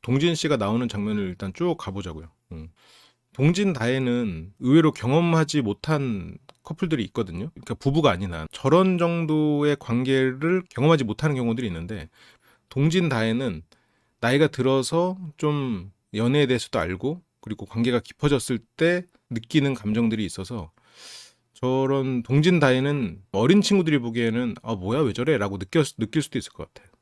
동진 씨가 나오는 장면을 일단 쭉 가보자고요. 동진 다혜는 의외로 경험하지 못한 커플들이 있거든요. 그러니까 부부가 아닌 한 저런 정도의 관계를 경험하지 못하는 경우들이 있는데, 동진 다혜는 나이가 들어서 좀 연애에 대해서도 알고 그리고 관계가 깊어졌을 때 느끼는 감정들이 있어서, 저런 동진 다혜는 어린 친구들이 보기에는 아 뭐야 왜 저래 라고 느낄 수도 있을 것 같아요.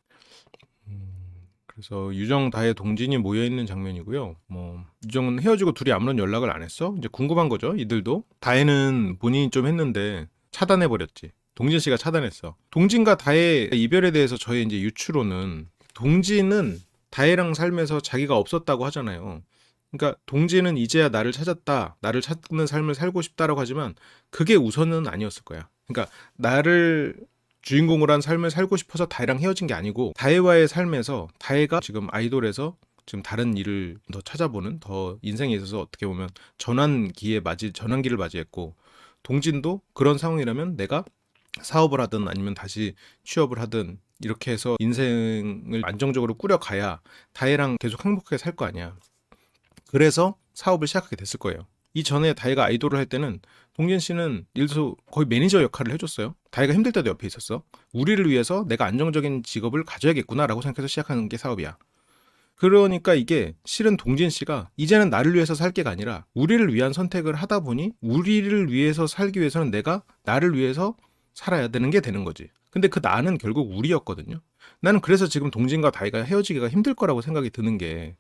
그래서 유정 다혜 동진이 모여있는 장면이고요. 뭐 유정은 헤어지고 둘이 아무런 연락을 안 했어. 이제 궁금한 거죠, 이들도. 다혜는 본인이 좀 했는데 차단해버렸지. 동진 씨가 차단했어. 동진과 다혜 이별에 대해서 저의 이제 유추로는, 동진은 다혜랑 살면서 자기가 없었다고 하잖아요. 그러니까 동진은 이제야 나를 찾았다, 나를 찾는 삶을 살고 싶다라고 하지만 그게 우선은 아니었을 거야. 그러니까 나를 주인공으로 한 삶을 살고 싶어서 다혜랑 헤어진 게 아니고, 다혜와의 삶에서 다혜가 지금 아이돌에서 지금 다른 일을 더 찾아보는, 더 인생에 있어서 어떻게 보면 전환기를 맞이했고, 동진도 그런 상황이라면 내가 사업을 하든 아니면 다시 취업을 하든 이렇게 해서 인생을 안정적으로 꾸려가야 다혜랑 계속 행복하게 살 거 아니야. 그래서 사업을 시작하게 됐을 거예요. 이전에 다혜가 아이돌을 할 때는 동진 씨는 일도 거의 매니저 역할을 해줬어요. 다혜가 힘들 때도 옆에 있었어. 우리를 위해서 내가 안정적인 직업을 가져야겠구나라고 생각해서 시작하는 게 사업이야. 그러니까 이게 실은 동진 씨가 이제는 나를 위해서 살 게가 아니라 우리를 위한 선택을 하다 보니, 우리를 위해서 살기 위해서는 내가 나를 위해서 살아야 되는 게 되는 거지. 근데 그 나는 결국 우리였거든요. 나는 그래서 지금 동진과 다혜가 헤어지기가 힘들 거라고 생각이 드는 게,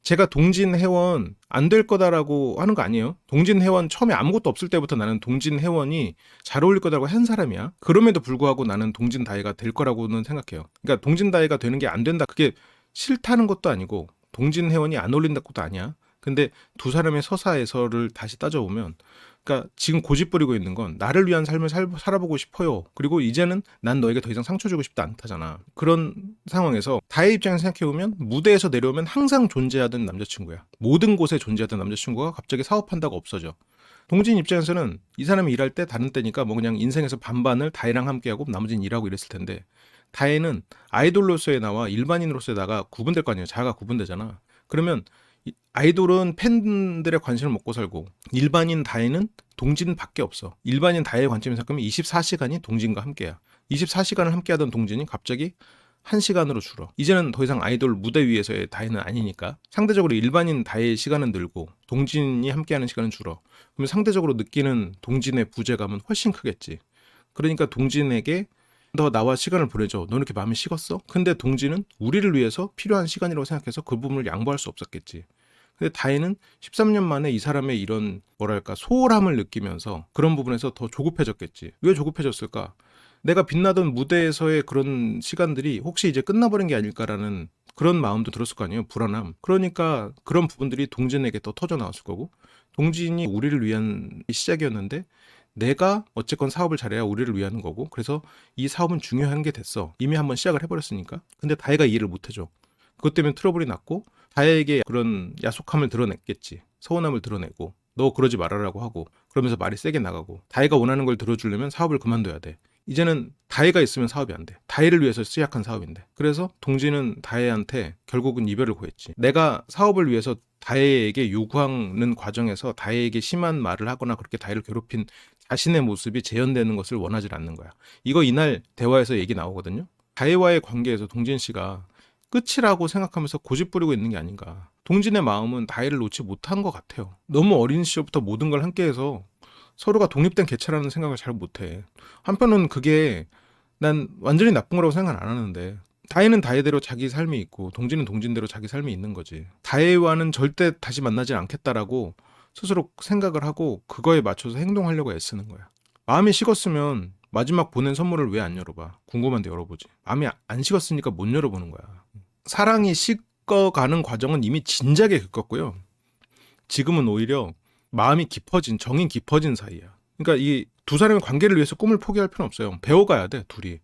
제가 동진 회원 안 될 거다라고 하는 거 아니에요. 동진 회원 처음에 아무것도 없을 때부터 나는 동진 회원이 잘 어울릴 거다라고 한 사람이야. 그럼에도 불구하고 나는 동진 다혜가 될 거라고는 생각해요. 그러니까 동진 다혜가 되는 게 안 된다, 그게 싫다는 것도 아니고 동진 회원이 안 어울린다는 것도 아니야. 근데 두 사람의 서사에서를 다시 따져보면, 그러니까 지금 고집 부리고 있는 건 나를 위한 삶을 살아보고 싶어요. 그리고 이제는 난 너에게 더 이상 상처 주고 싶지 않다잖아. 그런 상황에서 다혜 입장에서 생각해보면, 무대에서 내려오면 항상 존재하던 남자친구야. 모든 곳에 존재하던 남자친구가 갑자기 사업한다고 없어져. 동진 입장에서는 이 사람이 일할 때 다른 때니까 뭐 그냥 인생에서 반반을 다혜랑 함께하고 나머지는 일하고 이랬을 텐데, 다혜는 아이돌로서의 나와 일반인으로서의 나가 구분될 거 아니에요. 자아가 구분되잖아. 그러면 아이돌은 팬들의 관심을 먹고 살고, 일반인 다혜는 동진밖에 없어. 일반인 다혜의 관점에서 생각하면 24시간이 동진과 함께야. 24시간을 함께하던 동진이 갑자기 1시간으로 줄어. 이제는 더 이상 아이돌 무대 위에서의 다혜는 아니니까 상대적으로 일반인 다혜의 시간은 늘고 동진이 함께하는 시간은 줄어. 그러면 상대적으로 느끼는 동진의 부재감은 훨씬 크겠지. 그러니까 동진에게 너 나와 시간을 보내줘. 너 이렇게 마음이 식었어? 근데 동진은 우리를 위해서 필요한 시간이라고 생각해서 그 부분을 양보할 수 없었겠지. 근데 다혜는 13년 만에 이 사람의 이런 뭐랄까 소홀함을 느끼면서 그런 부분에서 더 조급해졌겠지. 왜 조급해졌을까? 내가 빛나던 무대에서의 그런 시간들이 혹시 이제 끝나버린 게 아닐까라는 그런 마음도 들었을 거 아니에요. 불안함. 그러니까 그런 부분들이 동진에게 더 터져 나왔을 거고, 동진이 우리를 위한 시작이었는데 내가 어쨌건 사업을 잘해야 우리를 위한 거고, 그래서 이 사업은 중요한 게 됐어. 이미 한번 시작을 해버렸으니까. 근데 다혜가 이해를 못해줘. 그것 때문에 트러블이 났고, 다혜에게 그런 야속함을 드러냈겠지. 서운함을 드러내고, 너 그러지 말아라고 하고, 그러면서 말이 세게 나가고, 다혜가 원하는 걸 들어주려면 사업을 그만둬야 돼. 이제는 다혜가 있으면 사업이 안 돼. 다혜를 위해서 시작한 사업인데. 그래서 동진은 다혜한테 결국은 이별을 고했지. 내가 사업을 위해서 다혜에게 요구하는 과정에서 다혜에게 심한 말을 하거나 그렇게 다혜를 괴롭힌 자신의 모습이 재현되는 것을 원하지 않는 거야. 이거 이날 대화에서 얘기 나오거든요. 다혜와의 관계에서 동진 씨가 끝이라고 생각하면서 고집 부리고 있는 게 아닌가. 동진의 마음은 다혜를 놓지 못한 것 같아요. 너무 어린 시절부터 모든 걸 함께해서 서로가 독립된 개체라는 생각을 잘 못해. 한편은 그게 난 완전히 나쁜 거라고 생각 안 하는데, 다혜는 다혜대로 자기 삶이 있고 동진은 동진대로 자기 삶이 있는 거지. 다혜와는 절대 다시 만나지 않겠다라고 스스로 생각을 하고 그거에 맞춰서 행동하려고 애쓰는 거야. 마음이 식었으면 마지막 보낸 선물을 왜 안 열어봐? 궁금한데 열어보지. 마음이 안 식었으니까 못 열어보는 거야. 사랑이 식어가는 과정은 이미 진작에 겪었고요. 지금은 오히려 마음이 깊어진, 정이 깊어진 사이야. 그러니까 이 두 사람의 관계를 위해서 꿈을 포기할 필요는 없어요. 배워가야 돼, 둘이.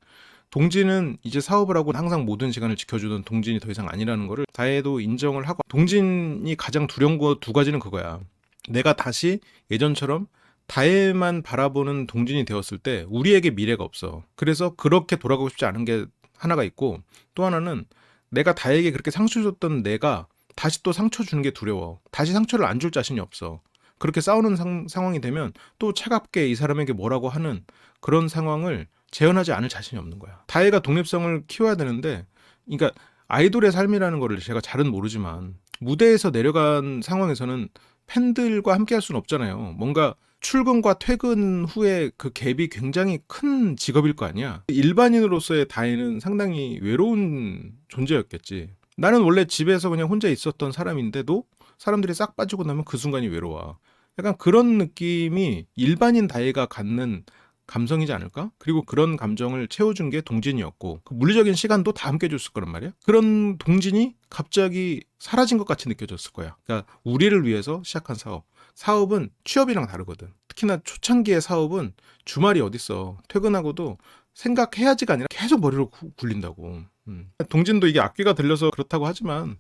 동진은 이제 사업을 하고 항상 모든 시간을 지켜주던 동진이 더 이상 아니라는 거를 다혜도 인정을 하고, 동진이 가장 두려운 거 두 가지는 그거야. 내가 다시 예전처럼 다혜만 바라보는 동진이 되었을 때 우리에게 미래가 없어. 그래서 그렇게 돌아가고 싶지 않은 게 하나가 있고, 또 하나는 내가 다혜에게 그렇게 상처 줬던 내가 다시 또 상처 주는 게 두려워. 다시 상처를 안 줄 자신이 없어. 그렇게 싸우는 상황이 되면 또 차갑게 이 사람에게 뭐라고 하는 그런 상황을 재현하지 않을 자신이 없는 거야. 다혜가 독립성을 키워야 되는데, 그러니까 아이돌의 삶이라는 거를 제가 잘은 모르지만 무대에서 내려간 상황에서는 팬들과 함께 할 수는 없잖아요. 뭔가 출근과 퇴근 후에 그 갭이 굉장히 큰 직업일 거 아니야. 일반인으로서의 다혜는 상당히 외로운 존재였겠지. 나는 원래 집에서 그냥 혼자 있었던 사람인데도 사람들이 싹 빠지고 나면 그 순간이 외로워. 약간 그런 느낌이 일반인 다혜가 갖는 감성이지 않을까? 그리고 그런 감정을 채워준 게 동진이었고, 그 물리적인 시간도 다 함께 해줬을 거란 말이야. 그런 동진이 갑자기 사라진 것 같이 느껴졌을 거야. 그러니까 우리를 위해서 시작한 사업. 사업은 취업이랑 다르거든. 특히나 초창기의 사업은 주말이 어딨어. 퇴근하고도 생각해야지가 아니라 계속 머리로 굴린다고. 동진도 이게 악귀가 들려서 그렇다고 하지만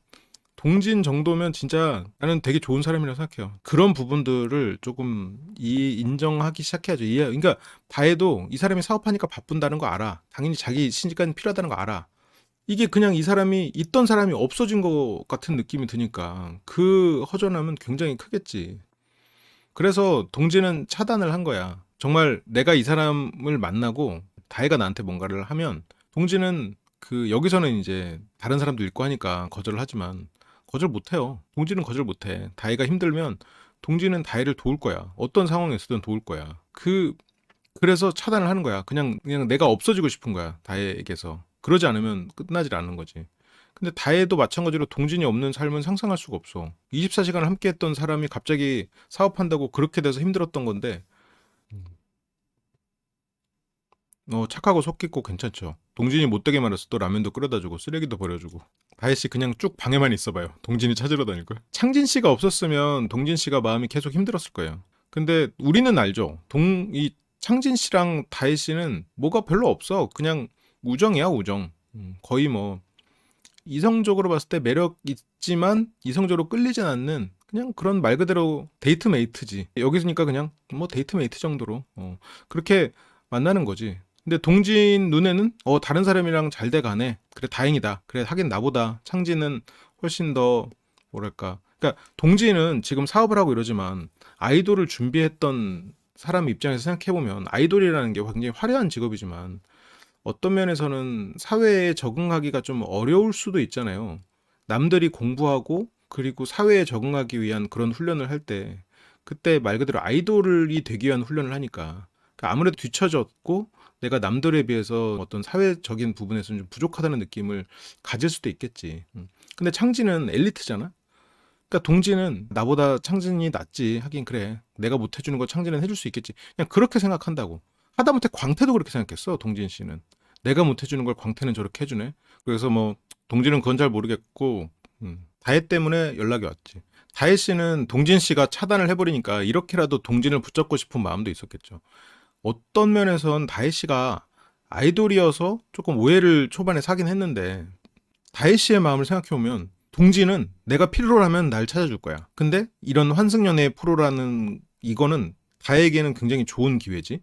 동진 정도면 진짜 나는 되게 좋은 사람이라고 생각해요. 그런 부분들을 조금 인정하기 시작해야죠. 그러니까 다혜도 이 사람이 사업하니까 바쁜다는 거 알아. 당연히 자기 시간 필요하다는 거 알아. 이게 그냥 이 사람이 있던 사람이 없어진 것 같은 느낌이 드니까 그 허전함은 굉장히 크겠지. 그래서 동진은 차단을 한 거야. 정말 내가 이 사람을 만나고 다혜가 나한테 뭔가를 하면 동진은 여기서는 이제 다른 사람도 있고 하니까 거절을 하지만 거절 못해요. 동진은 거절 못해. 다혜가 힘들면 동진은 다혜를 도울 거야. 어떤 상황에서든 도울 거야. 그래서 차단을 하는 거야. 그냥 내가 없어지고 싶은 거야. 다혜에게서. 그러지 않으면 끝나질 않는 거지. 근데 다혜도 마찬가지로 동진이 없는 삶은 상상할 수가 없어. 24시간을 함께 했던 사람이 갑자기 사업한다고 그렇게 돼서 힘들었던 건데 착하고 속 깊고 괜찮죠. 동진이 못되게 말해서 또 라면도 끓여다 주고 쓰레기도 버려주고. 다혜씨 그냥 쭉 방에만 있어봐요. 동진이 찾으러 다닐걸. 창진씨가 없었으면 동진씨가 마음이 계속 힘들었을 거예요. 근데 우리는 알죠. 이 창진씨랑 다혜씨는 뭐가 별로 없어. 그냥 우정이야, 우정. 거의 뭐 이성적으로 봤을 때 매력 있지만 이성적으로 끌리진 않는 그냥 그런 말 그대로 데이트메이트지. 여기서니까 그냥 뭐 데이트메이트 정도로 그렇게 만나는 거지. 근데 동진 눈에는 다른 사람이랑 잘 돼가네. 그래 다행이다. 그래 하긴 나보다 창진은 훨씬 더 뭐랄까. 그러니까 동진은 지금 사업을 하고 이러지만 아이돌을 준비했던 사람 입장에서 생각해보면 아이돌이라는 게 굉장히 화려한 직업이지만 어떤 면에서는 사회에 적응하기가 좀 어려울 수도 있잖아요. 남들이 공부하고 그리고 사회에 적응하기 위한 그런 훈련을 할 때 그때 말 그대로 아이돌이 되기 위한 훈련을 하니까 그러니까 아무래도 뒤처졌고 내가 남들에 비해서 어떤 사회적인 부분에서는 좀 부족하다는 느낌을 가질 수도 있겠지. 근데 창진은 엘리트잖아. 그러니까 동진은 나보다 창진이 낫지. 하긴 그래. 내가 못 해주는 거 창진은 해줄 수 있겠지. 그냥 그렇게 생각한다고. 하다못해 광태도 그렇게 생각했어. 동진 씨는. 내가 못 해주는 걸 광태는 저렇게 해주네. 그래서 뭐 동진은 그건 잘 모르겠고 다혜 때문에 연락이 왔지. 다혜 씨는 동진 씨가 차단을 해버리니까 이렇게라도 동진을 붙잡고 싶은 마음도 있었겠죠. 어떤 면에선 다혜 씨가 아이돌이어서 조금 오해를 초반에 사긴 했는데 다혜 씨의 마음을 생각해보면 동진은 내가 필요로 하면 날 찾아줄 거야. 근데 이런 환승연애 프로라는 이거는 다혜에게는 굉장히 좋은 기회지.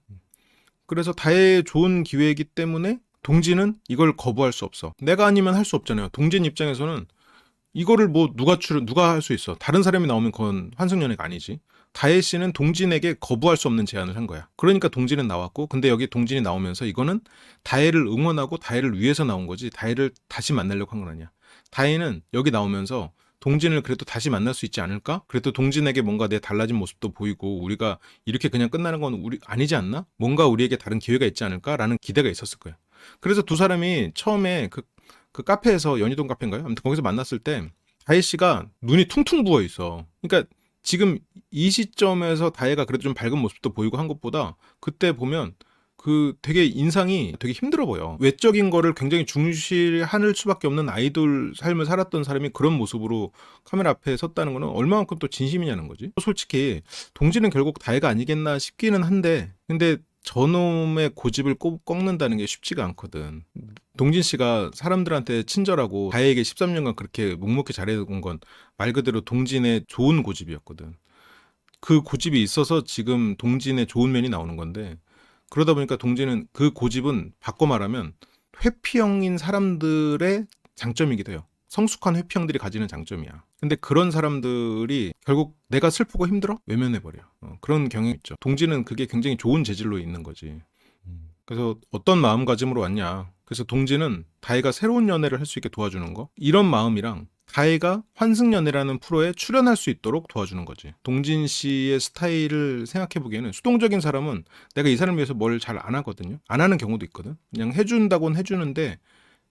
그래서 다혜의 좋은 기회이기 때문에 동진은 이걸 거부할 수 없어. 내가 아니면 할 수 없잖아요. 동진 입장에서는 이거를 뭐 누가 할 수 있어. 다른 사람이 나오면 그건 환승연애가 아니지. 다혜 씨는 동진에게 거부할 수 없는 제안을 한 거야. 그러니까 동진은 나왔고, 근데 여기 동진이 나오면서 이거는 다혜를 응원하고 다혜를 위해서 나온 거지. 다혜를 다시 만나려고 한 건 아니야. 다혜는 여기 나오면서 동진을 그래도 다시 만날 수 있지 않을까? 그래도 동진에게 뭔가 내 달라진 모습도 보이고 우리가 이렇게 그냥 끝나는 건 우리 아니지 않나? 뭔가 우리에게 다른 기회가 있지 않을까라는 기대가 있었을 거야. 그래서 두 사람이 처음에 그 카페에서 연희동 카페인가요? 아무튼 거기서 만났을 때 다혜 씨가 눈이 퉁퉁 부어 있어. 그러니까 지금 이 시점에서 다혜가 그래도 좀 밝은 모습도 보이고 한 것보다 그때 보면 되게 인상이 되게 힘들어 보여. 외적인 거를 굉장히 중시할 수밖에 없는 아이돌 삶을 살았던 사람이 그런 모습으로 카메라 앞에 섰다는 거는 얼마만큼 또 진심이냐는 거지. 솔직히 동진은 결국 다혜가 아니겠나 싶기는 한데 근데 저놈의 고집을 꺾는다는 게 쉽지가 않거든. 동진 씨가 사람들한테 친절하고 다혜에게 13년간 그렇게 묵묵히 잘해온 건 말 그대로 동진의 좋은 고집이었거든. 그 고집이 있어서 지금 동진의 좋은 면이 나오는 건데 그러다 보니까 동진은 그 고집은 바꿔 말하면 회피형인 사람들의 장점이기도 해요. 성숙한 회피형들이 가지는 장점이야. 근데 그런 사람들이 결국 내가 슬프고 힘들어? 외면해버려. 그런 경향이 있죠. 동지는 그게 굉장히 좋은 재질로 있는 거지. 그래서 어떤 마음가짐으로 왔냐. 그래서 동지는 다혜가 새로운 연애를 할 수 있게 도와주는 거. 이런 마음이랑 다혜가 환승연애라는 프로에 출연할 수 있도록 도와주는 거지. 동진 씨의 스타일을 생각해보기에는 수동적인 사람은 내가 이 사람을 위해서 뭘 잘 안 하거든요. 안 하는 경우도 있거든. 그냥 해준다고는 해주는데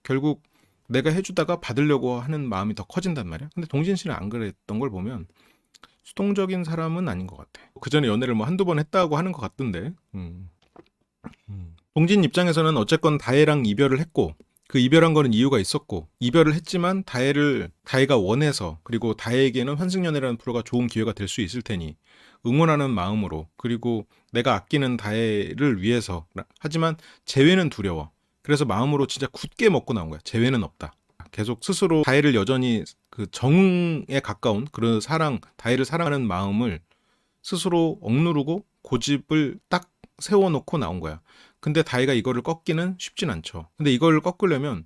결국 내가 해주다가 받으려고 하는 마음이 더 커진단 말이야. 근데 동진 씨는 안 그랬던 걸 보면 수동적인 사람은 아닌 것 같아. 그 전에 연애를 뭐 한두 번 했다고 하는 것 같던데. 동진 입장에서는 어쨌건 다혜랑 이별을 했고 그 이별한 거는 이유가 있었고 이별을 했지만 다혜가 원해서 그리고 다혜에게는 환승연애라는 프로가 좋은 기회가 될 수 있을 테니 응원하는 마음으로 그리고 내가 아끼는 다혜를 위해서 하지만 재회는 두려워. 그래서 마음으로 진짜 굳게 먹고 나온 거야. 재회는 없다. 계속 스스로 다혜를 여전히 그 정에 가까운 그런 다혜를 사랑하는 마음을 스스로 억누르고 고집을 딱 세워놓고 나온 거야. 근데 다혜가 이거를 꺾기는 쉽진 않죠. 근데 이걸 꺾으려면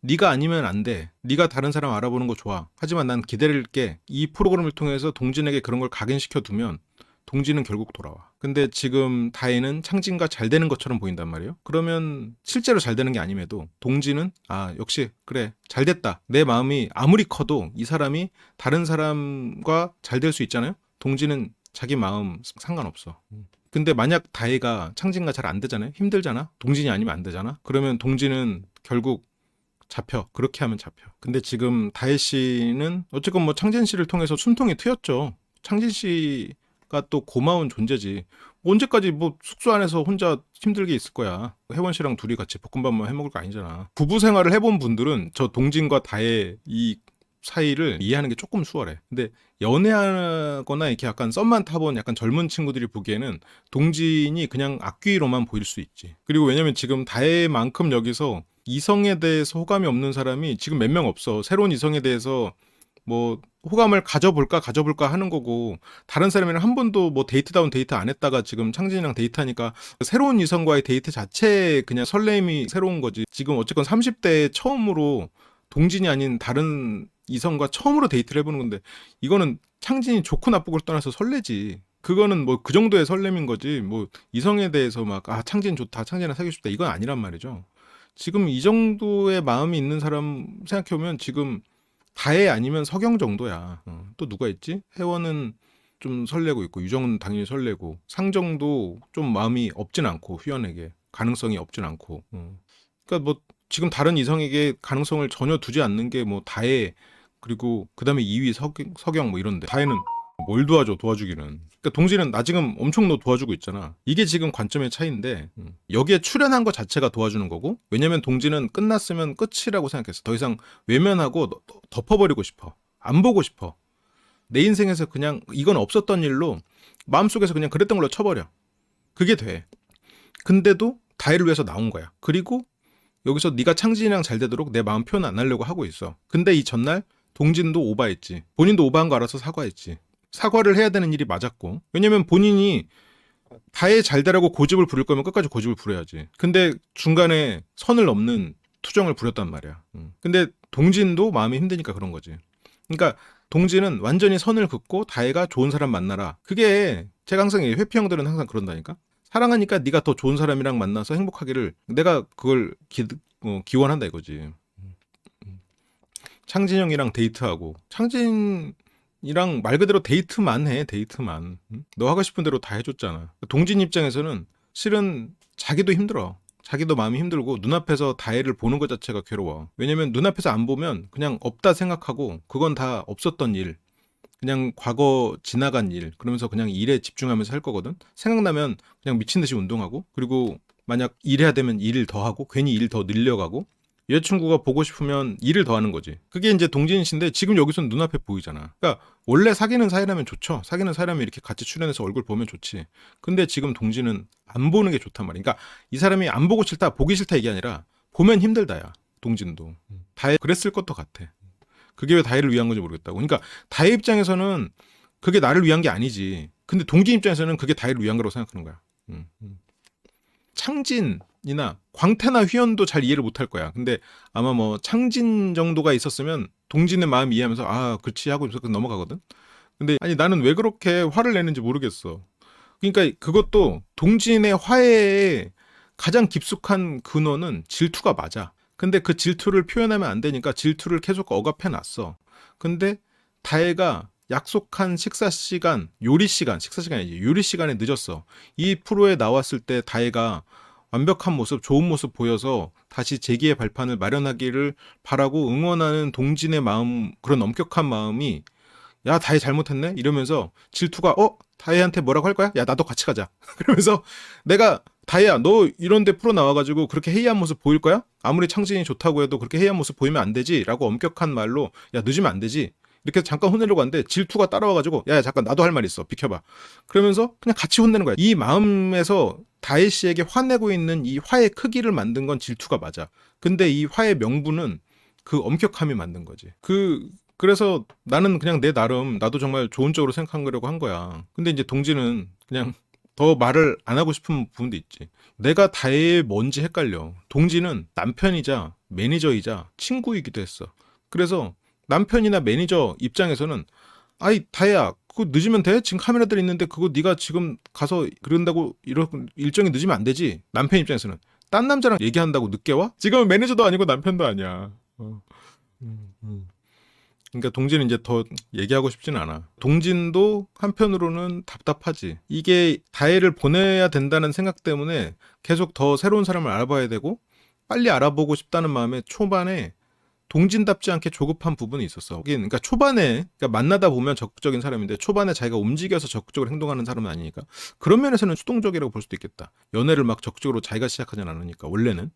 네가 아니면 안 돼. 네가 다른 사람 알아보는 거 좋아. 하지만 난 기다릴게. 이 프로그램을 통해서 동진에게 그런 걸 각인시켜 두면 동진은 결국 돌아와. 근데 지금 다혜는 창진과 잘 되는 것처럼 보인단 말이에요. 그러면 실제로 잘 되는 게 아님에도 동진은 역시 그래 잘 됐다. 내 마음이 아무리 커도 이 사람이 다른 사람과 잘 될 수 있잖아요. 동진은 자기 마음 상관없어. 근데 만약 다혜가 창진과 잘 안 되잖아요. 힘들잖아. 동진이 아니면 안 되잖아. 그러면 동진은 결국 잡혀. 그렇게 하면 잡혀. 근데 지금 다혜 씨는 어쨌건 뭐 창진 씨를 통해서 숨통이 트였죠. 창진 씨가 또 고마운 존재지. 언제까지 뭐 숙소 안에서 혼자 힘들게 있을 거야. 혜원 씨랑 둘이 같이 볶음밥만 해먹을 거 아니잖아. 부부 생활을 해본 분들은 저 동진과 다혜 이 사이를 이해하는 게 조금 수월해. 근데 연애하거나 이렇게 약간 썸만 타본 약간 젊은 친구들이 보기에는 동진이 그냥 악귀로만 보일 수 있지. 그리고 왜냐면 지금 다혜만큼 여기서 이성에 대해서 호감이 없는 사람이 지금 몇 명 없어. 새로운 이성에 대해서 뭐 호감을 가져볼까 하는 거고 다른 사람이랑 한 번도 뭐 데이트다운 데이트 안 했다가 지금 창진이랑 데이트하니까 새로운 이성과의 데이트 자체에 그냥 설렘이 새로운 거지. 지금 어쨌건 30대 처음으로 동진이 아닌 다른 이성과 처음으로 데이트를 해보는 건데 이거는 창진이 좋고 나쁘고를 떠나서 설레지. 그거는 뭐 그 정도의 설렘인 거지. 뭐 이성에 대해서 막 창진 좋다, 창진이랑 사귀고 싶다 이건 아니란 말이죠. 지금 이 정도의 마음이 있는 사람 생각해보면 지금 다혜 아니면 서경 정도야. 또 누가 있지? 혜원은 좀 설레고 있고 유정은 당연히 설레고 상정도 좀 마음이 없진 않고 휘연에게 가능성이 없진 않고. 그러니까 뭐 지금 다른 이성에게 가능성을 전혀 두지 않는 게 뭐 다혜 그리고 그 다음에 2위 서경 뭐 이런데 다혜는 뭘 도와주기는. 그러니까 동진은 나 지금 엄청 너 도와주고 있잖아. 이게 지금 관점의 차이인데 여기에 출연한 것 자체가 도와주는 거고 왜냐면 동진은 끝났으면 끝이라고 생각했어. 더 이상 외면하고 덮어버리고 싶어. 안 보고 싶어. 내 인생에서 그냥 이건 없었던 일로 마음속에서 그냥 그랬던 걸로 쳐버려. 그게 돼. 근데도 다혜를 위해서 나온 거야. 그리고 여기서 네가 창진이랑 잘 되도록 내 마음 표현 안 하려고 하고 있어. 근데 이 전날 동진도 오바했지. 본인도 오바한 거 알아서 사과했지. 사과를 해야 되는 일이 맞았고. 왜냐면 본인이 다혜 잘 되라고 고집을 부릴 거면 끝까지 고집을 부려야지. 근데 중간에 선을 넘는 투정을 부렸단 말이야. 근데 동진도 마음이 힘드니까 그런 거지. 그러니까 동진은 완전히 선을 긋고 다혜가 좋은 사람 만나라. 그게 제가 항상 회피형들은 항상 그런다니까. 사랑하니까 네가 더 좋은 사람이랑 만나서 행복하기를 내가 그걸 기원한다 이거지. 창진형이랑 데이트하고 창진이랑 말 그대로 데이트만 해. 데이트만. 너 하고 싶은 대로 다 해줬잖아. 동진 입장에서는 실은 자기도 힘들어. 자기도 마음이 힘들고 눈앞에서 다혜를 보는 것 자체가 괴로워. 왜냐면 눈앞에서 안 보면 그냥 없다 생각하고 그건 다 없었던 일. 그냥 과거 지나간 일. 그러면서 그냥 일에 집중하면서 할 거거든. 생각나면 그냥 미친 듯이 운동하고 그리고 만약 일해야 되면 일을 더 하고 괜히 일 더 늘려가고 여자친구가 보고 싶으면 일을 더 하는 거지. 그게 이제 동진 씨인데 지금 여기서는 눈앞에 보이잖아. 그러니까 원래 사귀는 사이라면 좋죠. 사귀는 사이라면 이렇게 같이 출연해서 얼굴 보면 좋지. 근데 지금 동진은 안 보는 게 좋단 말이야. 그러니까 이 사람이 안 보고 싫다, 보기 싫다 이게 아니라 보면 힘들다야. 동진도. 다혜 그랬을 것도 같아. 그게 왜 다혜를 위한 건지 모르겠다고. 그러니까 다혜 입장에서는 그게 나를 위한 게 아니지. 근데 동진 입장에서는 그게 다혜를 위한 거라고 생각하는 거야. 창진이나 광태나 휘연도 잘 이해를 못할 거야. 근데 아마 뭐 창진 정도가 있었으면 동진의 마음 이해하면서 아 그렇지 하고 있어서 넘어가거든. 근데 아니 나는 왜 그렇게 화를 내는지 모르겠어. 그러니까 그것도 동진의 화해의 가장 깊숙한 근원은 질투가 맞아. 근데 그 질투를 표현하면 안 되니까 질투를 계속 억압해 놨어. 근데 다혜가 약속한 식사 시간, 요리 시간, 식사 시간이지. 요리 시간에 늦었어. 이 프로에 나왔을 때 다혜가 완벽한 모습, 좋은 모습 보여서 다시 재기의 발판을 마련하기를 바라고 응원하는 동진의 마음, 그런 엄격한 마음이 야, 다혜 잘못했네? 이러면서 질투가 다혜한테 뭐라고 할 거야? 야, 나도 같이 가자. 그러면서 내가 다혜야, 너 이런데 프로 나와가지고 그렇게 해이한 모습 보일 거야? 아무리 창진이 좋다고 해도 그렇게 해이한 모습 보이면 안 되지? 라고 엄격한 말로 야, 늦으면 안 되지? 이렇게 잠깐 혼내려고 하는데 질투가 따라와가지고 야, 잠깐 나도 할 말 있어. 비켜봐. 그러면서 그냥 같이 혼내는 거야. 이 마음에서 다혜 씨에게 화내고 있는 이 화의 크기를 만든 건 질투가 맞아. 근데 이 화의 명분은 그 엄격함이 만든 거지. 그래서 나는 그냥 내 나름 나도 정말 좋은 쪽으로 생각하려고 한 거야. 근데 이제 동지는 그냥 더 말을 안 하고 싶은 부분도 있지. 내가 다혜의 뭔지 헷갈려. 동지는 남편이자 매니저이자 친구이기도 했어. 그래서 남편이나 매니저 입장에서는 아이 다혜야 그거 늦으면 돼? 지금 카메라들 있는데 그거 네가 지금 가서 그런다고 일정이 늦으면 안 되지. 남편 입장에서는 딴 남자랑 얘기한다고 늦게 와? 지금은 매니저도 아니고 남편도 아니야. 그러니까 동진은 이제 더 얘기하고 싶진 않아. 동진도 한편으로는 답답하지. 이게 다혜를 보내야 된다는 생각 때문에 계속 더 새로운 사람을 알아봐야 되고 빨리 알아보고 싶다는 마음에 초반에 동진답지 않게 조급한 부분이 있었어. 그러니까 초반에 그러니까 만나다 보면 적극적인 사람인데 초반에 자기가 움직여서 적극적으로 행동하는 사람은 아니니까 그런 면에서는 수동적이라고 볼 수도 있겠다. 연애를 막 적극적으로 자기가 시작하진 않으니까 원래는.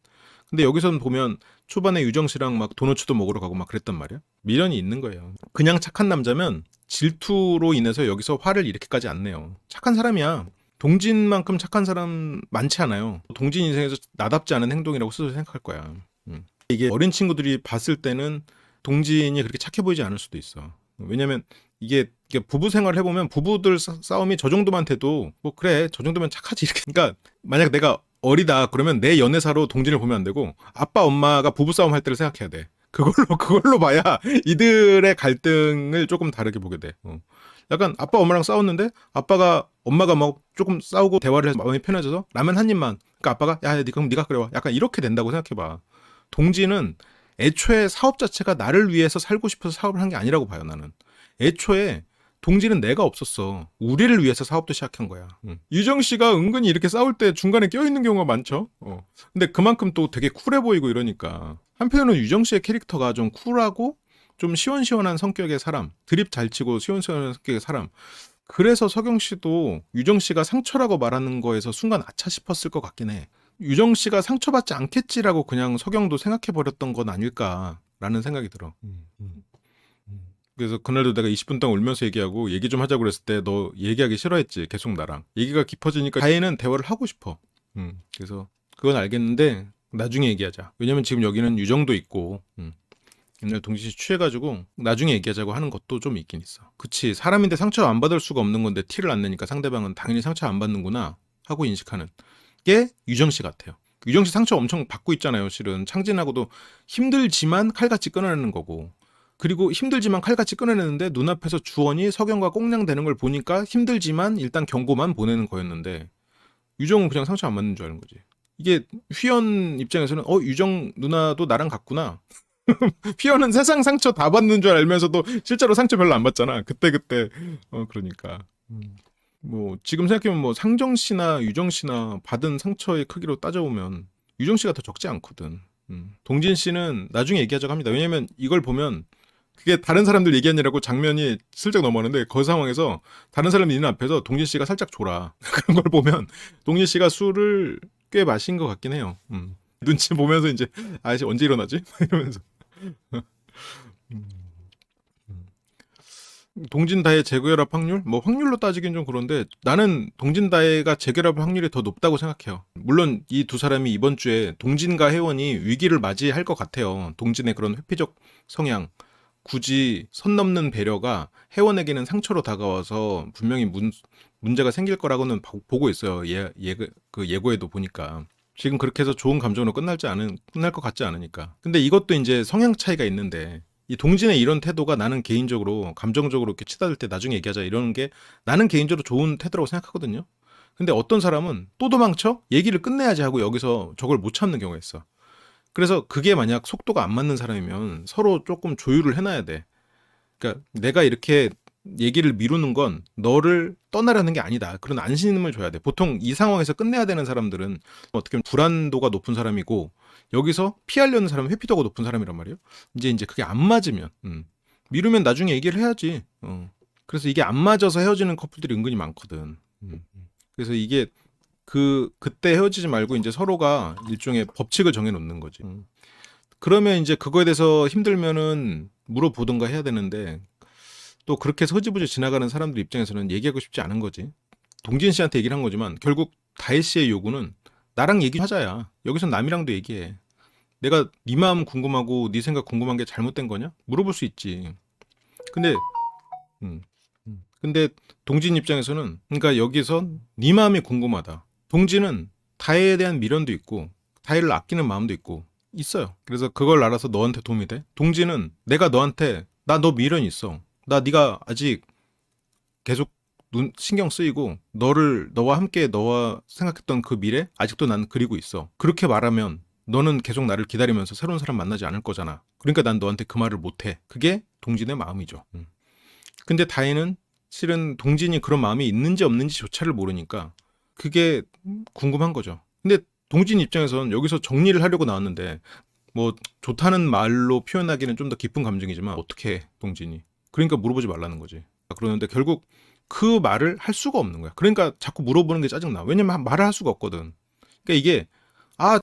근데 여기서는 보면 초반에 유정 씨랑 막 도너츠도 먹으러 가고 막 그랬단 말이야. 미련이 있는 거예요. 그냥 착한 남자면 질투로 인해서 여기서 화를 이렇게까지 안 내요. 착한 사람이야. 동진만큼 착한 사람 많지 않아요. 동진 인생에서 나답지 않은 행동이라고 스스로 생각할 거야. 이게 어린 친구들이 봤을 때는 동진이 그렇게 착해 보이지 않을 수도 있어. 왜냐면 이게 부부 생활을 해보면 부부들 싸움이 저 정도만 돼도 뭐 그래 저 정도면 착하지 이렇게. 그러니까 만약 내가 어리다 그러면 내 연애사로 동진을 보면 안 되고 아빠 엄마가 부부싸움 할 때를 생각해야 돼. 그걸로 봐야 이들의 갈등을 조금 다르게 보게 돼. 약간 아빠 엄마랑 싸웠는데 엄마가 막 조금 싸우고 대화를 해서 마음이 편해져서 라면 한 입만. 그러니까 아빠가 야 그럼 네가 끓여와. 약간 이렇게 된다고 생각해봐. 동진은 애초에 사업 자체가 나를 위해서 살고 싶어서 사업을 한 게 아니라고 봐요 나는. 애초에 동진은 내가 없었어. 우리를 위해서 사업도 시작한 거야. 유정 씨가 은근히 이렇게 싸울 때 중간에 껴있는 경우가 많죠. 근데 그만큼 또 되게 쿨해 보이고 이러니까. 한편으로는 유정 씨의 캐릭터가 좀 쿨하고 좀 시원시원한 성격의 사람. 드립 잘 치고 시원시원한 성격의 사람. 그래서 서경 씨도 유정 씨가 상처라고 말하는 거에서 순간 아차 싶었을 것 같긴 해. 유정 씨가 상처받지 않겠지라고 그냥 서경도 생각해버렸던 건 아닐까라는 생각이 들어. 그래서 그날도 내가 20분 동안 울면서 얘기하고 얘기 좀 하자고 그랬을 때 너 얘기하기 싫어했지. 계속 나랑. 얘기가 깊어지니까 다혜는 대화를 하고 싶어. 그래서 그건 알겠는데 나중에 얘기하자. 왜냐면 지금 여기는 유정도 있고 옛날 동진씨 취해가지고 나중에 얘기하자고 하는 것도 좀 있긴 있어. 그치 사람인데 상처 안 받을 수가 없는 건데 티를 안 내니까 상대방은 당연히 상처 안 받는구나 하고 인식하는 게 유정씨 같아요. 유정씨 상처 엄청 받고 있잖아요. 실은 창진하고도 힘들지만 칼같이 끊어내는 거고 그리고 힘들지만 칼같이 끊어내는데 눈앞에서 주원이 석영과 꽁냥대는 걸 보니까 힘들지만 일단 경고만 보내는 거였는데 유정은 그냥 상처 안 받는 줄 아는 거지. 이게 휘연 입장에서는 유정 누나도 나랑 같구나. 휘연은 세상 상처 다 받는 줄 알면서도 실제로 상처 별로 안 받잖아. 그때 그러니까 뭐 지금 생각해보면 뭐 상정 씨나 유정 씨나 받은 상처의 크기로 따져보면 유정 씨가 더 적지 않거든. 동진 씨는 나중에 얘기하자고 합니다. 왜냐면 이걸 보면 그게 다른 사람들 얘기하느라고 장면이 슬쩍 넘어가는데 그 상황에서 다른 사람이 있는 앞에서 동진 씨가 살짝 졸아. 그런 걸 보면 동진 씨가 술을 꽤 마신 것 같긴 해요. 눈치 보면서 이제 아저씨 언제 일어나지? 이러면서 동진다혜 재결합 확률? 뭐 확률로 따지긴 좀 그런데 나는 동진다혜가 재결합 확률이 더 높다고 생각해요. 물론 이 두 사람이 이번 주에 동진과 혜원이 위기를 맞이할 것 같아요. 동진의 그런 회피적 성향 굳이 선 넘는 배려가 혜원에게는 상처로 다가와서 분명히 문제가 생길 거라고는 보고 있어요. 그 예고에도 보니까. 지금 그렇게 해서 좋은 감정으로 끝날 것 같지 않으니까. 근데 이것도 이제 성향 차이가 있는데 이 동진의 이런 태도가 나는 개인적으로 감정적으로 이렇게 치닫을 때 나중에 얘기하자 이러는 게 나는 개인적으로 좋은 태도라고 생각하거든요. 근데 어떤 사람은 또 도망쳐? 얘기를 끝내야지 하고 여기서 저걸 못 참는 경우가 있어. 그래서 그게 만약 속도가 안 맞는 사람이면 서로 조금 조율을 해놔야 돼. 그러니까 내가 이렇게 얘기를 미루는 건 너를 떠나려는 게 아니다. 그런 안심을 줘야 돼. 보통 이 상황에서 끝내야 되는 사람들은 어떻게 보면 불안도가 높은 사람이고 여기서 피하려는 사람은 회피도가 높은 사람이란 말이에요. 이제 그게 안 맞으면 미루면 나중에 얘기를 해야지. 그래서 이게 안 맞아서 헤어지는 커플들이 은근히 많거든. 그래서 이게 그때 헤어지지 말고 이제 서로가 일종의 법칙을 정해 놓는 거지. 그러면 이제 그거에 대해서 힘들면은 물어보든가 해야 되는데 또 그렇게 해서 흐지부지 지나가는 사람들 입장에서는 얘기하고 싶지 않은 거지. 동진 씨한테 얘기를 한 거지만 결국 다혜 씨의 요구는 나랑 얘기하자야. 여기서 남이랑도 얘기해. 내가 네 마음 궁금하고 네 생각 궁금한 게 잘못된 거냐? 물어볼 수 있지. 근데 음, 근데 동진 입장에서는 그러니까 여기서 네 마음이 궁금하다. 동진은 다혜에 대한 미련도 있고 다혜를 아끼는 마음도 있고 있어요. 그래서 그걸 알아서 너한테 도움이 돼. 동진은 내가 너한테 나 너 미련 있어. 나 네가 아직 계속 신경 쓰이고 너와 함께 너와 생각했던 그 미래 아직도 난 그리고 있어. 그렇게 말하면 너는 계속 나를 기다리면서 새로운 사람 만나지 않을 거잖아. 그러니까 난 너한테 그 말을 못해. 그게 동진의 마음이죠. 근데 다혜는 실은 동진이 그런 마음이 있는지 없는지조차를 모르니까 그게 궁금한 거죠. 근데 동진 입장에서는 여기서 정리를 하려고 나왔는데 뭐 좋다는 말로 표현하기는 좀 더 깊은 감정이지만 어떻게 해 동진이. 그러니까 물어보지 말라는 거지. 그러는데 결국 그 말을 할 수가 없는 거야. 그러니까 자꾸 물어보는 게 짜증나. 왜냐면 말을 할 수가 없거든. 그러니까 이게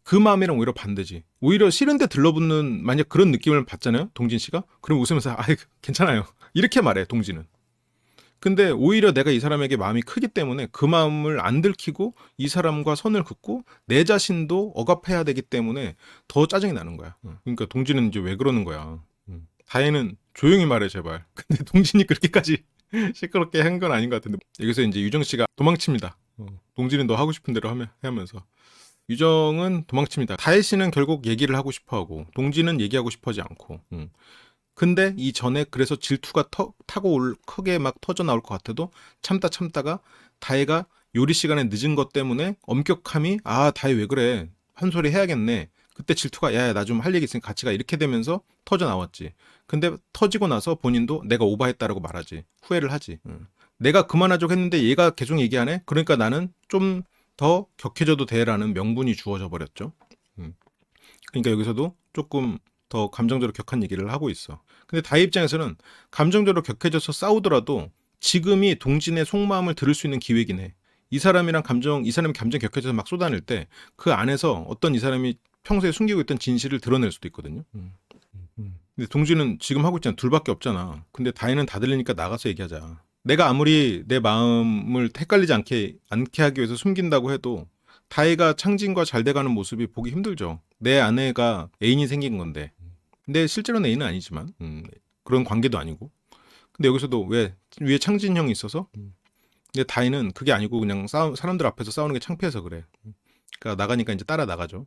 그 마음이랑 오히려 반대지. 오히려 싫은데 들러붙는 만약 그런 느낌을 받잖아요. 동진 씨가. 그럼 웃으면서 괜찮아요. 이렇게 말해 동진은. 근데 오히려 내가 이 사람에게 마음이 크기 때문에 그 마음을 안 들키고 이 사람과 선을 긋고 내 자신도 억압해야 되기 때문에 더 짜증이 나는 거야. 그러니까 동진은 이제 왜 그러는 거야. 다혜는 조용히 말해 제발. 근데 동진이 그렇게까지 시끄럽게 한 건 아닌 것 같은데 여기서 이제 유정 씨가 도망칩니다. 동진은 너 하고 싶은 대로 하면서 유정은 도망칩니다. 다혜 씨는 결국 얘기를 하고 싶어하고 동진은 얘기하고 싶어하지 않고. 근데 이 전에 그래서 질투가 타고 크게 막 터져 나올 것 같아도 참다가 다혜가 요리 시간에 늦은 것 때문에 엄격함이 다혜 왜 그래 한 소리 해야겠네. 그때 질투가 야야 나 좀 할 얘기 있으니까 같이 가 이렇게 되면서 터져 나왔지. 근데 터지고 나서 본인도 내가 오버했다라고 말하지. 후회를 하지. 내가 그만하자고 했는데 얘가 계속 얘기하네. 그러니까 나는 좀 더 격해져도 돼라는 명분이 주어져 버렸죠. 그러니까 여기서도 조금 더 감정적으로 격한 얘기를 하고 있어. 근데 다혜 입장에서는 감정적으로 격해져서 싸우더라도 지금이 동진의 속마음을 들을 수 있는 기회긴 해. 이 사람이 감정 격해져서 막 쏟아낼 때 그 안에서 어떤 이 사람이 평소에 숨기고 있던 진실을 드러낼 수도 있거든요. 근데 동진은 지금 하고 있잖아. 둘밖에 없잖아. 근데 다혜는 다 들리니까 나가서 얘기하자. 내가 아무리 내 마음을 헷갈리지 않게 하기 위해서 숨긴다고 해도 다혜가 창진과 잘 돼가는 모습이 보기 힘들죠. 내 아내가 애인이 생긴 건데. 근데 실제로는 애인은 아니지만 그런 관계도 아니고. 근데 여기서도 왜 위에 창진 형이 있어서? 근데 다혜는 그게 아니고 그냥 사람들 앞에서 싸우는 게 창피해서 그래. 그러니까 나가니까 이제 따라 나가죠.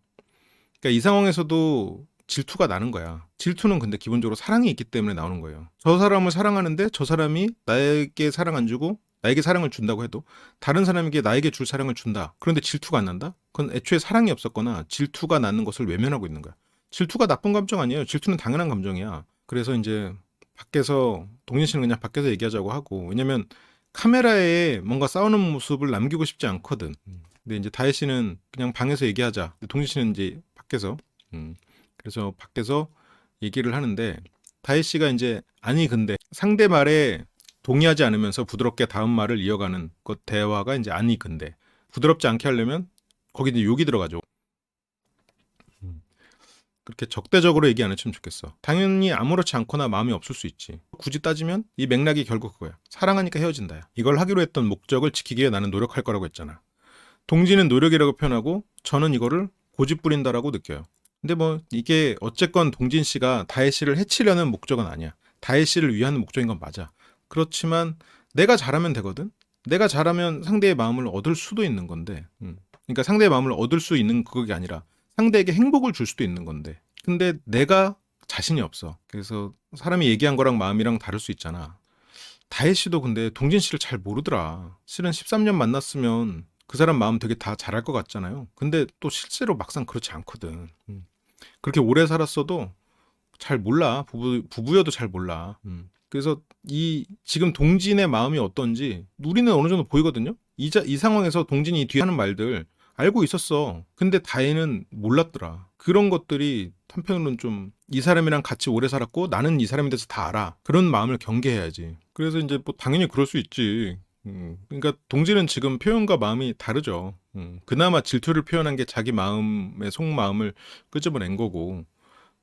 그러니까 이 상황에서도 질투가 나는 거야. 질투는 근데 기본적으로 사랑이 있기 때문에 나오는 거예요. 저 사람을 사랑하는데 저 사람이 나에게 사랑 안 주고 나에게 사랑을 준다고 해도 다른 사람에게 나에게 줄 사랑을 준다. 그런데 질투가 안 난다? 그건 애초에 사랑이 없었거나 질투가 나는 것을 외면하고 있는 거야. 질투가 나쁜 감정 아니에요. 질투는 당연한 감정이야. 그래서 이제 밖에서 동진 씨는 그냥 밖에서 얘기하자고 하고 왜냐면 카메라에 뭔가 싸우는 모습을 남기고 싶지 않거든. 근데 이제 다혜 씨는 그냥 방에서 얘기하자. 동진 씨는 이제 밖에서 그래서 밖에서 얘기를 하는데 다혜 씨가 이제 근데 상대 말에 동의하지 않으면서 부드럽게 다음 말을 이어가는 것 대화가 이제 근데 부드럽지 않게 하려면 거기 이제 욕이 들어가죠. 그렇게 적대적으로 얘기 안 했으면 좋겠어. 당연히 아무렇지 않거나 마음이 없을 수 있지. 굳이 따지면 이 맥락이 결국 그거야. 사랑하니까 헤어진다야. 이걸 하기로 했던 목적을 지키기 위해 나는 노력할 거라고 했잖아. 동진은 노력이라고 표현하고 저는 이거를 고집 부린다라고 느껴요. 근데 뭐 이게 어쨌건 동진 씨가 다혜 씨를 해치려는 목적은 아니야. 다혜 씨를 위한 목적인 건 맞아. 그렇지만 내가 잘하면 되거든. 내가 잘하면 상대의 마음을 얻을 수도 있는 건데. 그러니까 상대의 마음을 얻을 수 있는 그게 아니라 상대에게 행복을 줄 수도 있는 건데. 근데 내가 자신이 없어. 그래서 사람이 얘기한 거랑 마음이랑 다를 수 있잖아. 다혜 씨도 근데 동진 씨를 잘 모르더라. 실은 13년 만났으면 그 사람 마음 되게 다 잘할 것 같잖아요. 근데 또 실제로 막상 그렇지 않거든. 그렇게 오래 살았어도 잘 몰라. 부부여도 잘 몰라. 그래서 이 지금 동진의 마음이 어떤지 우리는 어느 정도 보이거든요. 이 상황에서 동진이 뒤에 하는 말들 알고 있었어. 근데 다혜는 몰랐더라. 그런 것들이 한편으로는 좀 이 사람이랑 같이 오래 살았고 나는 이 사람에 대해서 다 알아. 그런 마음을 경계해야지. 그래서 이제 뭐 당연히 그럴 수 있지. 그러니까 동진은 지금 표현과 마음이 다르죠. 그나마 질투를 표현한 게 자기 마음의 속마음을 끄집어낸 거고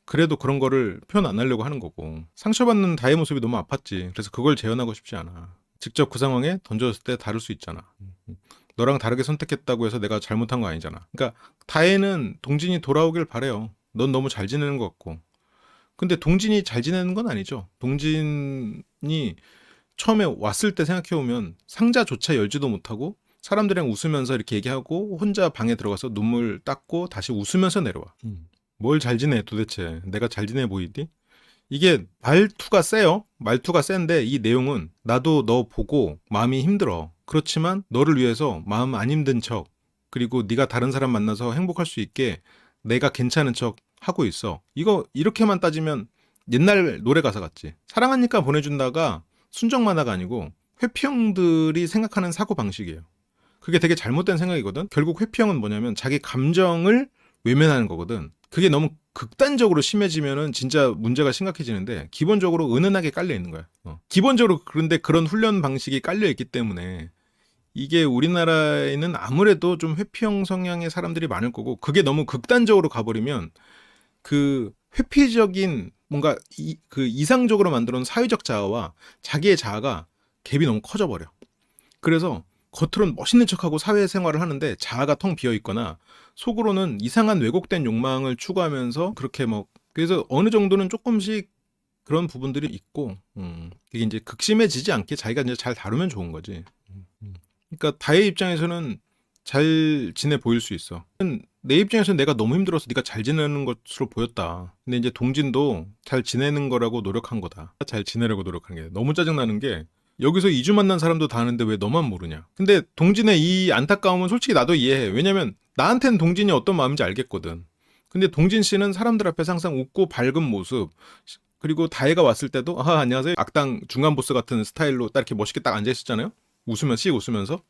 그래도 그런 거를 표현 안 하려고 하는 거고 상처받는 다의 모습이 너무 아팠지. 그래서 그걸 재현하고 싶지 않아. 직접 그 상황에 던졌을 때 다를 수 있잖아. 너랑 다르게 선택했다고 해서 내가 잘못한 거 아니잖아. 그러니까 다혜는 동진이 돌아오길 바래요. 넌 너무 잘 지내는 것 같고. 근데 동진이 잘 지내는 건 아니죠. 동진이 처음에 왔을 때 생각해보면 상자조차 열지도 못하고 사람들이랑 웃으면서 이렇게 얘기하고 혼자 방에 들어가서 눈물 닦고 다시 웃으면서 내려와. 뭘 잘 지내 도대체. 내가 잘 지내 보이디? 이게 말투가 세요. 말투가 센데 이 내용은 나도 너 보고 마음이 힘들어. 그렇지만 너를 위해서 마음 안 힘든 척 그리고 네가 다른 사람 만나서 행복할 수 있게 내가 괜찮은 척 하고 있어. 이거 이렇게만 따지면 옛날 노래 가사 같지. 사랑하니까 보내준다가 순정 만화가 아니고 회피형들이 생각하는 사고 방식이에요. 그게 되게 잘못된 생각이거든. 결국 회피형은 뭐냐면 자기 감정을 외면하는 거거든. 그게 너무 극단적으로 심해지면은 진짜 문제가 심각해지는데 기본적으로 은은하게 깔려 있는 거야. 기본적으로 그런데 그런 훈련 방식이 깔려 있기 때문에 이게 우리나라에는 아무래도 좀 회피형 성향의 사람들이 많을 거고 그게 너무 극단적으로 가버리면 그 회피적인 뭔가 그 이상적으로 만들어 놓은 사회적 자아와 자기의 자아가 갭이 너무 커져버려. 그래서 겉으로는 멋있는 척하고 사회생활을 하는데 자아가 텅 비어 있거나 속으로는 이상한 왜곡된 욕망을 추구하면서 그렇게 뭐 그래서 어느 정도는 조금씩 그런 부분들이 있고 이게 이제 극심해지지 않게 자기가 이제 잘 다루면 좋은 거지. 그러니까 다의 입장에서는 잘 지내 보일 수 있어. 내 입장에서는 내가 너무 힘들어서 네가 잘 지내는 것으로 보였다. 근데 이제 동진도 잘 지내는 거라고 노력한 거다. 잘 지내려고 노력한 게 너무 짜증나는 게 여기서 2주 만난 사람도 다 아는데 왜 너만 모르냐. 근데 동진의 이 안타까움은 솔직히 나도 이해해. 왜냐면 나한테는 동진이 어떤 마음인지 알겠거든. 근데 동진 씨는 사람들 앞에서 항상 웃고 밝은 모습 그리고 다혜가 왔을 때도 안녕하세요. 악당 중간 보스 같은 스타일로 딱 이렇게 멋있게 딱 앉아 있었잖아요. 웃으면서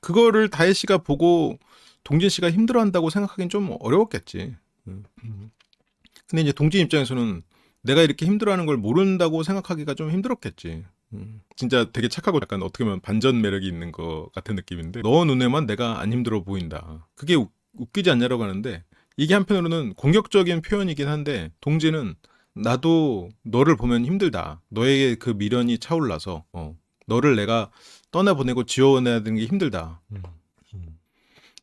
그거를 다혜 씨가 보고 동진 씨가 힘들어한다고 생각하기는 좀 어려웠겠지. 근데 이제 동진 입장에서는 내가 이렇게 힘들어하는 걸 모른다고 생각하기가 좀 힘들었겠지. 진짜 되게 착하고 약간 어떻게 보면 반전 매력이 있는 것 같은 느낌인데 너 눈에만 내가 안 힘들어 보인다. 그게 웃기지 않냐라고 하는데 이게 한편으로는 공격적인 표현이긴 한데 동진은 나도 너를 보면 힘들다. 너에게 그 미련이 차올라서 너를 내가 떠나보내고 지워내야 되는 게 힘들다.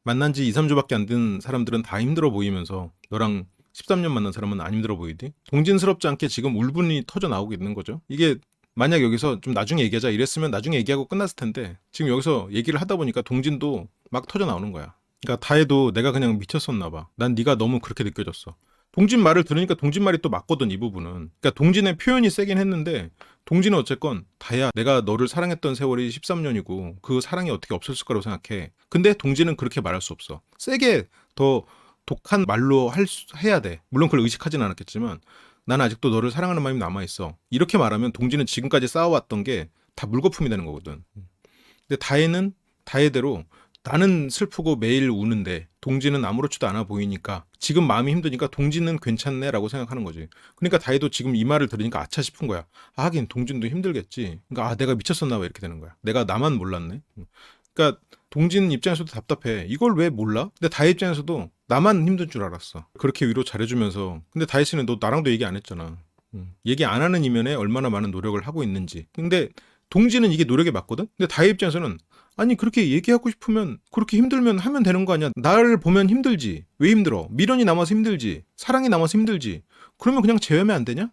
만난 지 2, 3주밖에 안 된 사람들은 다 힘들어 보이면서 너랑 13년 만난 사람은 안 힘들어 보이디? 동진스럽지 않게 지금 울분이 터져 나오고 있는 거죠. 이게 만약 여기서 좀 나중에 얘기하자 이랬으면 나중에 얘기하고 끝났을 텐데 지금 여기서 얘기를 하다 보니까 동진도 막 터져 나오는 거야. 그러니까 다혜도 내가 그냥 미쳤었나 봐. 난 네가 너무 그렇게 느껴졌어. 동진 말을 들으니까 동진 말이 또 맞거든 이 부분은. 그러니까 동진의 표현이 세긴 했는데 동진은 어쨌건 다혜야 내가 너를 사랑했던 세월이 13년이고 그 사랑이 어떻게 없었을 거라고 생각해. 근데 동진은 그렇게 말할 수 없어. 세게 더 독한 말로 해야 돼. 물론 그걸 의식하진 않았겠지만 나는 아직도 너를 사랑하는 마음이 남아있어. 이렇게 말하면 동진은 지금까지 쌓아왔던 게 다 물거품이 되는 거거든. 근데 다혜는 다혜대로 나는 슬프고 매일 우는데 동진은 아무렇지도 않아 보이니까 지금 마음이 힘드니까 동진은 괜찮네 라고 생각하는 거지. 그러니까 다혜도 지금 이 말을 들으니까 아차 싶은 거야. 하긴 동진도 힘들겠지. 그러니까 내가 미쳤었나 봐 이렇게 되는 거야. 내가 나만 몰랐네. 그러니까 동진 입장에서도 답답해. 이걸 왜 몰라? 근데 다혜 입장에서도 나만 힘든 줄 알았어. 그렇게 위로 잘해주면서. 근데 다혜 씨는 너 나랑도 얘기 안 했잖아. 얘기 안 하는 이면에 얼마나 많은 노력을 하고 있는지. 근데 동진은 이게 노력이 맞거든? 근데 다혜 입장에서는 아니 그렇게 얘기하고 싶으면 그렇게 힘들면 하면 되는 거 아니야. 나를 보면 힘들지. 왜 힘들어? 미련이 남아서 힘들지. 사랑이 남아서 힘들지. 그러면 그냥 제외하면 안 되냐?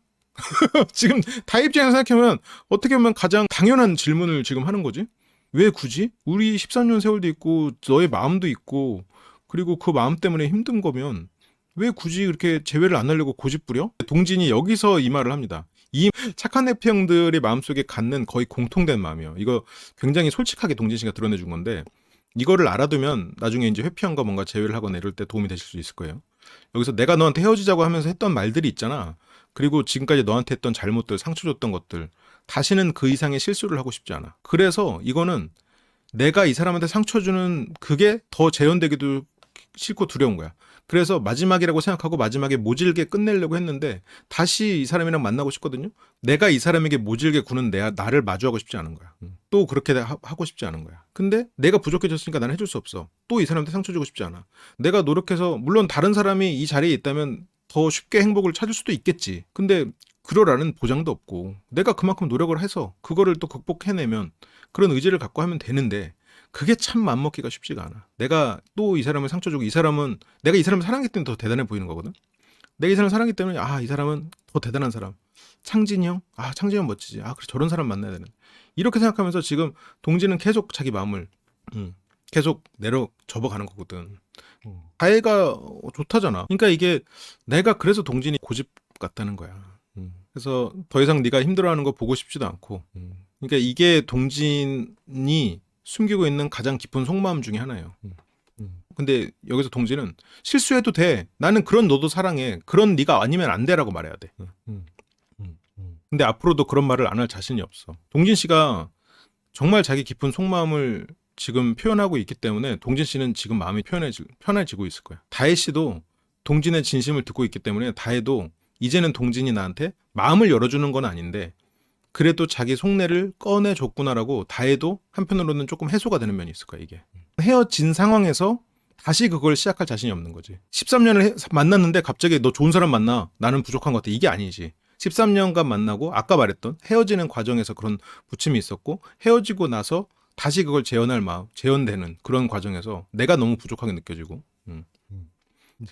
지금 다혜 입장에서 생각하면 어떻게 보면 가장 당연한 질문을 지금 하는 거지. 왜 굳이? 우리 13년 세월도 있고 너의 마음도 있고 그리고 그 마음 때문에 힘든 거면 왜 굳이 그렇게 재회를 안 하려고 고집부려? 동진이 여기서 이 말을 합니다. 이 착한 해피형들의 마음속에 갖는 거의 공통된 마음이에요. 이거 굉장히 솔직하게 동진 씨가 드러내준 건데 이거를 알아두면 나중에 이제 회피형과 뭔가 재회를 하거나 이럴 때 도움이 되실 수 있을 거예요. 여기서 내가 너한테 헤어지자고 하면서 했던 말들이 있잖아. 그리고 지금까지 너한테 했던 잘못들, 상처 줬던 것들 다시는 그 이상의 실수를 하고 싶지 않아. 그래서 이거는 내가 이 사람한테 상처 주는 그게 더 재현되기도 싫고 두려운 거야. 그래서 마지막이라고 생각하고 마지막에 모질게 끝내려고 했는데 다시 이 사람이랑 만나고 싶거든요. 내가 이 사람에게 모질게 구는 나를 마주하고 싶지 않은 거야. 또 그렇게 하고 싶지 않은 거야. 근데 내가 부족해졌으니까 나는 해줄 수 없어. 또 이 사람한테 상처 주고 싶지 않아. 내가 노력해서 물론 다른 사람이 이 자리에 있다면 더 쉽게 행복을 찾을 수도 있겠지. 근데 그러라는 보장도 없고 내가 그만큼 노력을 해서 그거를 또 극복해내면 그런 의지를 갖고 하면 되는데 그게 참 맘먹기가 쉽지가 않아. 내가 또 이 사람을 상처 주고 이 사람은 내가 이 사람을 사랑하기 때문에 더 대단해 보이는 거거든. 내가 이 사람을 사랑하기 때문에 이 사람은 더 대단한 사람. 창진이 형? 창진이 형 멋지지. 그래 저런 사람 만나야 되는. 이렇게 생각하면서 지금 동진은 계속 자기 마음을 계속 내려 접어가는 거거든. 다혜가 좋다잖아. 그러니까 이게 내가 그래서 동진이 고집 같다는 거야. 그래서 더 이상 네가 힘들어하는 거 보고 싶지도 않고. 그러니까 이게 동진이 숨기고 있는 가장 깊은 속마음 중에 하나예요. 근데 여기서 동진은 실수해도 돼. 나는 그런 너도 사랑해. 그런 네가 아니면 안 돼라고 말해야 돼. 근데 앞으로도 그런 말을 안 할 자신이 없어. 동진 씨가 정말 자기 깊은 속마음을 지금 표현하고 있기 때문에 동진 씨는 지금 마음이 편해지고 있을 거야. 다혜 씨도 동진의 진심을 듣고 있기 때문에 다혜도 이제는 동진이 나한테 마음을 열어주는 건 아닌데 그래도 자기 속내를 꺼내줬구나라고 다혜도 한편으로는 조금 해소가 되는 면이 있을 거야 이게. 헤어진 상황에서 다시 그걸 시작할 자신이 없는 거지. 13년을 만났는데 갑자기 너 좋은 사람 만나. 나는 부족한 것 같아. 이게 아니지. 13년간 만나고 아까 말했던 헤어지는 과정에서 그런 부침이 있었고 헤어지고 나서 다시 그걸 재현되는 그런 과정에서 내가 너무 부족하게 느껴지고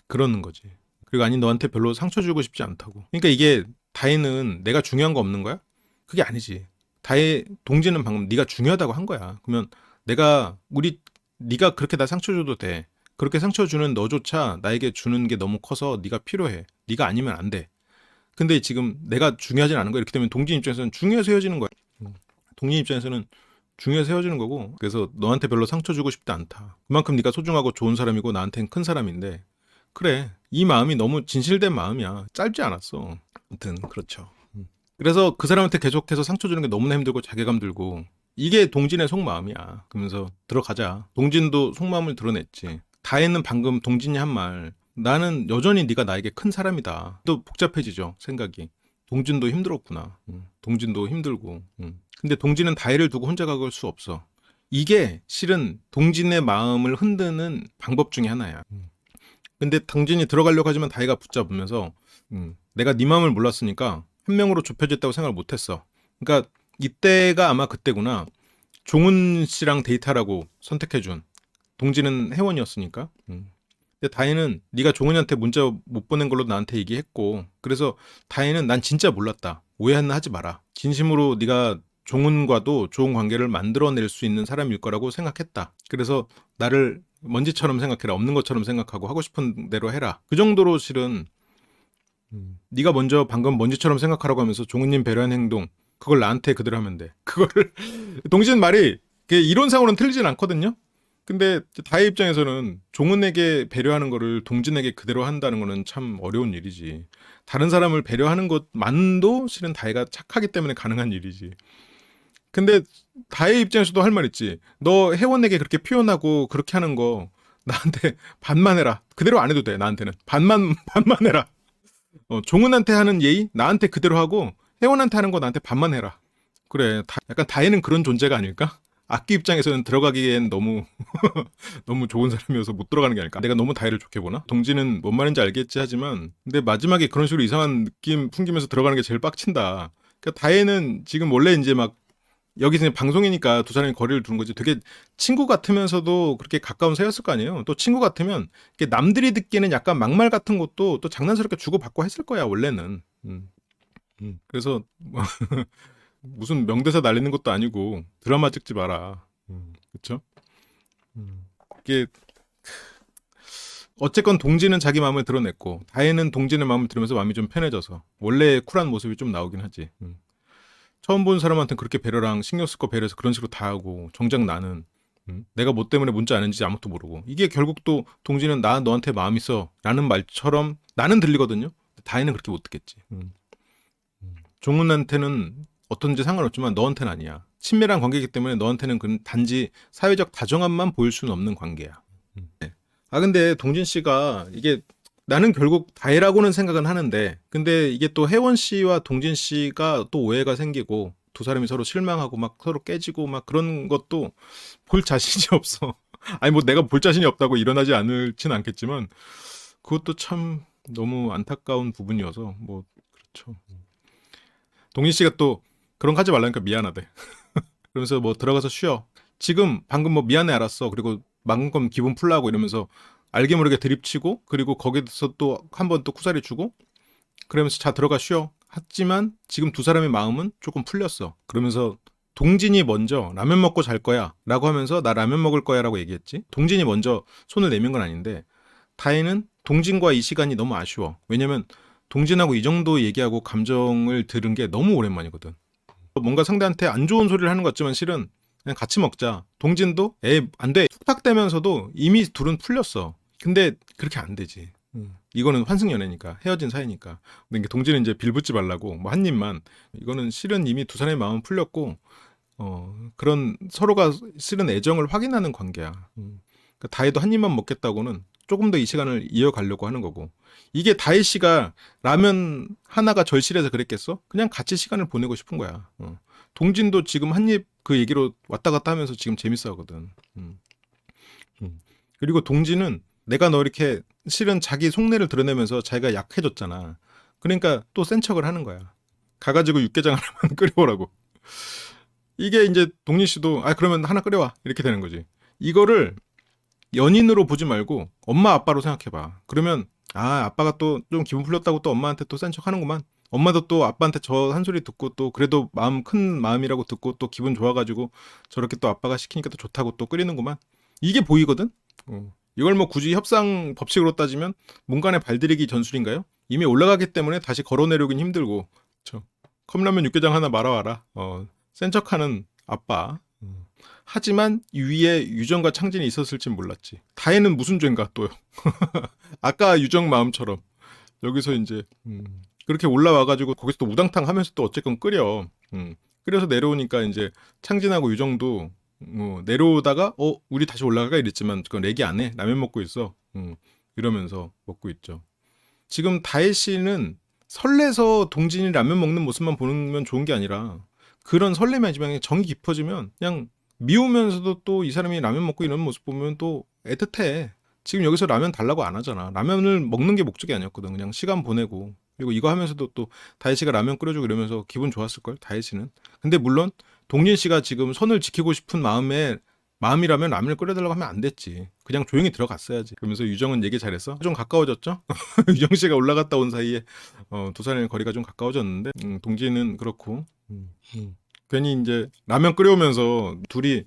그러는 거지. 그리고 아니 너한테 별로 상처 주고 싶지 않다고. 그러니까 이게 다혜는 내가 중요한 거 없는 거야? 그게 아니지. 동진은 방금 네가 중요하다고 한 거야. 그러면 네가 그렇게 나 상처 줘도 돼. 그렇게 상처 주는 너조차 나에게 주는 게 너무 커서 네가 필요해. 네가 아니면 안 돼. 근데 지금 내가 중요하진 않은 거야. 이렇게 되면 동진 입장에서는 중요해서 헤어지는 거야. 동진 입장에서는 중요해서 헤어지는 거고. 그래서 너한테 별로 상처 주고 싶지 않다. 그만큼 네가 소중하고 좋은 사람이고 나한테는 큰 사람인데 그래. 이 마음이 너무 진실된 마음이야. 짧지 않았어. 아무튼 그렇죠. 그래서 그 사람한테 계속해서 상처 주는 게 너무나 힘들고 자괴감 들고 이게 동진의 속마음이야. 그러면서 들어가자. 동진도 속마음을 드러냈지. 다혜는 방금 동진이 한 말 나는 여전히 네가 나에게 큰 사람이다. 또 복잡해지죠. 생각이. 동진도 힘들었구나. 동진도 힘들고. 근데 동진은 다혜를 두고 혼자 가갈 수 없어. 이게 실은 동진의 마음을 흔드는 방법 중에 하나야. 근데 동진이 들어가려고 하지만 다혜가 붙잡으면서 내가 네 마음을 몰랐으니까 한 명으로 좁혀졌다고 생각을 못했어. 그러니까 이때가 아마 그때구나. 종훈 씨랑 데이트하라고 선택해준. 동진은 회원이었으니까. 근데 다혜는 네가 종훈이한테 문자 못 보낸 걸로 나한테 얘기했고 그래서 다혜는 난 진짜 몰랐다. 오해는 하지 마라. 진심으로 네가 종훈과도 좋은 관계를 만들어낼 수 있는 사람일 거라고 생각했다. 그래서 나를 먼지처럼 생각해라. 없는 것처럼 생각하고 하고 싶은 대로 해라. 그 정도로 실은 네가 먼저 방금 먼지처럼 생각하라고 하면서 종훈님 배려한 행동 그걸 나한테 그대로 하면 돼. 그거를 동진 말이 이론상으로는 틀리진 않거든요. 근데 다혜 입장에서는 종훈에게 배려하는 거를 동진에게 그대로 한다는 거는 참 어려운 일이지. 다른 사람을 배려하는 것만도 실은 다혜가 착하기 때문에 가능한 일이지. 근데 다혜 입장에서도 할 말 있지. 너 회원에게 그렇게 표현하고 그렇게 하는 거 나한테 반만 해라. 그대로 안 해도 돼. 나한테는 반만 해라. 종훈한테 하는 예의 나한테 그대로 하고 회원한테 하는 거 나한테 반만 해라. 그래. 약간 다혜는 그런 존재가 아닐까? 악기 입장에서는 들어가기엔 너무 너무 좋은 사람이어서 못 들어가는 게 아닐까. 내가 너무 다혜를 좋게 보나? 동진은 뭔 말인지 알겠지 하지만 근데 마지막에 그런 식으로 이상한 느낌 풍기면서 들어가는 게 제일 빡친다. 그러니까 다혜는 지금 원래 이제 막 여기서 방송이니까 두 사람이 거리를 두는 거지. 되게 친구 같으면서도 그렇게 가까운 사이였을 거 아니에요. 또 친구 같으면 남들이 듣기에는 약간 막말 같은 것도 또 장난스럽게 주고받고 했을 거야 원래는. 그래서 무슨 명대사 날리는 것도 아니고 드라마 찍지 마라. 그렇죠? 이게 어쨌건 동진은 자기 마음을 드러냈고 다혜는 동진의 마음을 들으면서 마음이 좀 편해져서 원래 쿨한 모습이 좀 나오긴 하지. 처음 본 사람한테는 그렇게 배려랑 신경 쓸 거 배려해서 그런 식으로 다 하고 정작 나는 내가 뭐 때문에 문자 안 했는지 아무것도 모르고 이게 결국 또 동진은 나 너한테 마음 있어 라는 말처럼 나는 들리거든요. 다혜는 그렇게 못 듣겠지. 종훈한테는 어떤지 상관없지만 너한테는 아니야. 친밀한 관계이기 때문에 너한테는 그 단지 사회적 다정함만 보일 수는 없는 관계야. 네. 근데 동진 씨가 이게 나는 결국 다혜라고는 생각은 하는데 근데 이게 또 혜원 씨와 동진 씨가 또 오해가 생기고 두 사람이 서로 실망하고 막 서로 깨지고 막 그런 것도 볼 자신이 없어. 아니 뭐 내가 볼 자신이 없다고 일어나지 않을진 않겠지만 그것도 참 너무 안타까운 부분이어서 뭐 그렇죠. 동진 씨가 또 그런 거 하지 말라니까 미안하대. 그러면서 뭐 들어가서 쉬어. 지금 방금 뭐 미안해 알았어. 그리고 마음껏 기분 풀라고 이러면서 알게 모르게 드립치고 그리고 거기서 또 한 번 또 쿠사리 주고 그러면서 자 들어가 쉬어. 하지만 지금 두 사람의 마음은 조금 풀렸어. 그러면서 동진이 먼저 라면 먹고 잘 거야 라고 하면서 나 라면 먹을 거야 라고 얘기했지. 동진이 먼저 손을 내민 건 아닌데 다혜는 동진과 이 시간이 너무 아쉬워. 왜냐면 동진하고 이 정도 얘기하고 감정을 들은 게 너무 오랜만이거든. 뭔가 상대한테 안 좋은 소리를 하는 것 같지만 실은 그냥 같이 먹자. 동진도 안 돼. 툭탁대면서도 이미 둘은 풀렸어. 근데 그렇게 안 되지. 이거는 환승연애니까 헤어진 사이니까. 근데 이게 동진은 이제 빌붙지 말라고 뭐 한 입만. 이거는 실은 이미 두 사람의 마음은 풀렸고 그런 서로가 실은 애정을 확인하는 관계야. 그러니까 다혜도 한 입만 먹겠다고는 조금 더 이 시간을 이어가려고 하는 거고. 이게 다혜 씨가 라면 하나가 절실해서 그랬겠어? 그냥 같이 시간을 보내고 싶은 거야. 동진도 지금 한 입 그 얘기로 왔다 갔다 하면서 지금 재밌어 하거든. 그리고 동진은 내가 너 이렇게 실은 자기 속내를 드러내면서 자기가 약해졌잖아. 그러니까 또 센 척을 하는 거야. 가가지고 육개장 하나만 끓여오라고. 이게 이제 동진 씨도 그러면 하나 끓여와 이렇게 되는 거지. 이거를 연인으로 보지 말고 엄마 아빠로 생각해봐. 그러면 아빠가 또 좀 기분 풀렸다고 또 엄마한테 또 센 척 하는구만. 엄마도 또 아빠한테 저 한 소리 듣고 또 그래도 마음 큰 마음이라고 듣고 또 기분 좋아가지고 저렇게 또 아빠가 시키니까 또 좋다고 또 끓이는구만. 이게 보이거든. 이걸 뭐 굳이 협상 법칙으로 따지면 문간의 발들이기 전술인가요? 이미 올라가기 때문에 다시 걸어내려긴 힘들고. 그렇죠. 컵라면 육개장 하나 말아와라. 센 척하는 아빠. 하지만 위에 유정과 창진이 있었을진 몰랐지. 다혜는 무슨 죄인가 또요. 아까 유정 마음처럼 여기서 이제 그렇게 올라와가지고 거기서 또 우당탕 하면서 또 어쨌건 끓여. 끓여서 내려오니까 이제 창진하고 유정도 내려오다가 우리 다시 올라가가 이랬지만 그건 얘기 안 해. 라면 먹고 있어. 이러면서 먹고 있죠. 지금 다혜 씨는 설레서 동진이 라면 먹는 모습만 보면 좋은 게 아니라 그런 설렘의 마지막에 정이 깊어지면 그냥 미우면서도 또 이 사람이 라면 먹고 이런 모습 보면 또 애틋해. 지금 여기서 라면 달라고 안 하잖아. 라면을 먹는 게 목적이 아니었거든. 그냥 시간 보내고. 그리고 이거 하면서도 또 다혜 씨가 라면 끓여주고 이러면서 기분 좋았을걸. 다혜 씨는. 근데 물론 동진 씨가 지금 선을 지키고 싶은 마음이라면 라면을 끓여달라고 하면 안 됐지. 그냥 조용히 들어갔어야지. 그러면서 유정은 얘기 잘했어. 좀 가까워졌죠? 유정 씨가 올라갔다 온 사이에 두 사람의 거리가 좀 가까워졌는데 동진은 그렇고 괜히 이제 라면 끓여오면서 둘이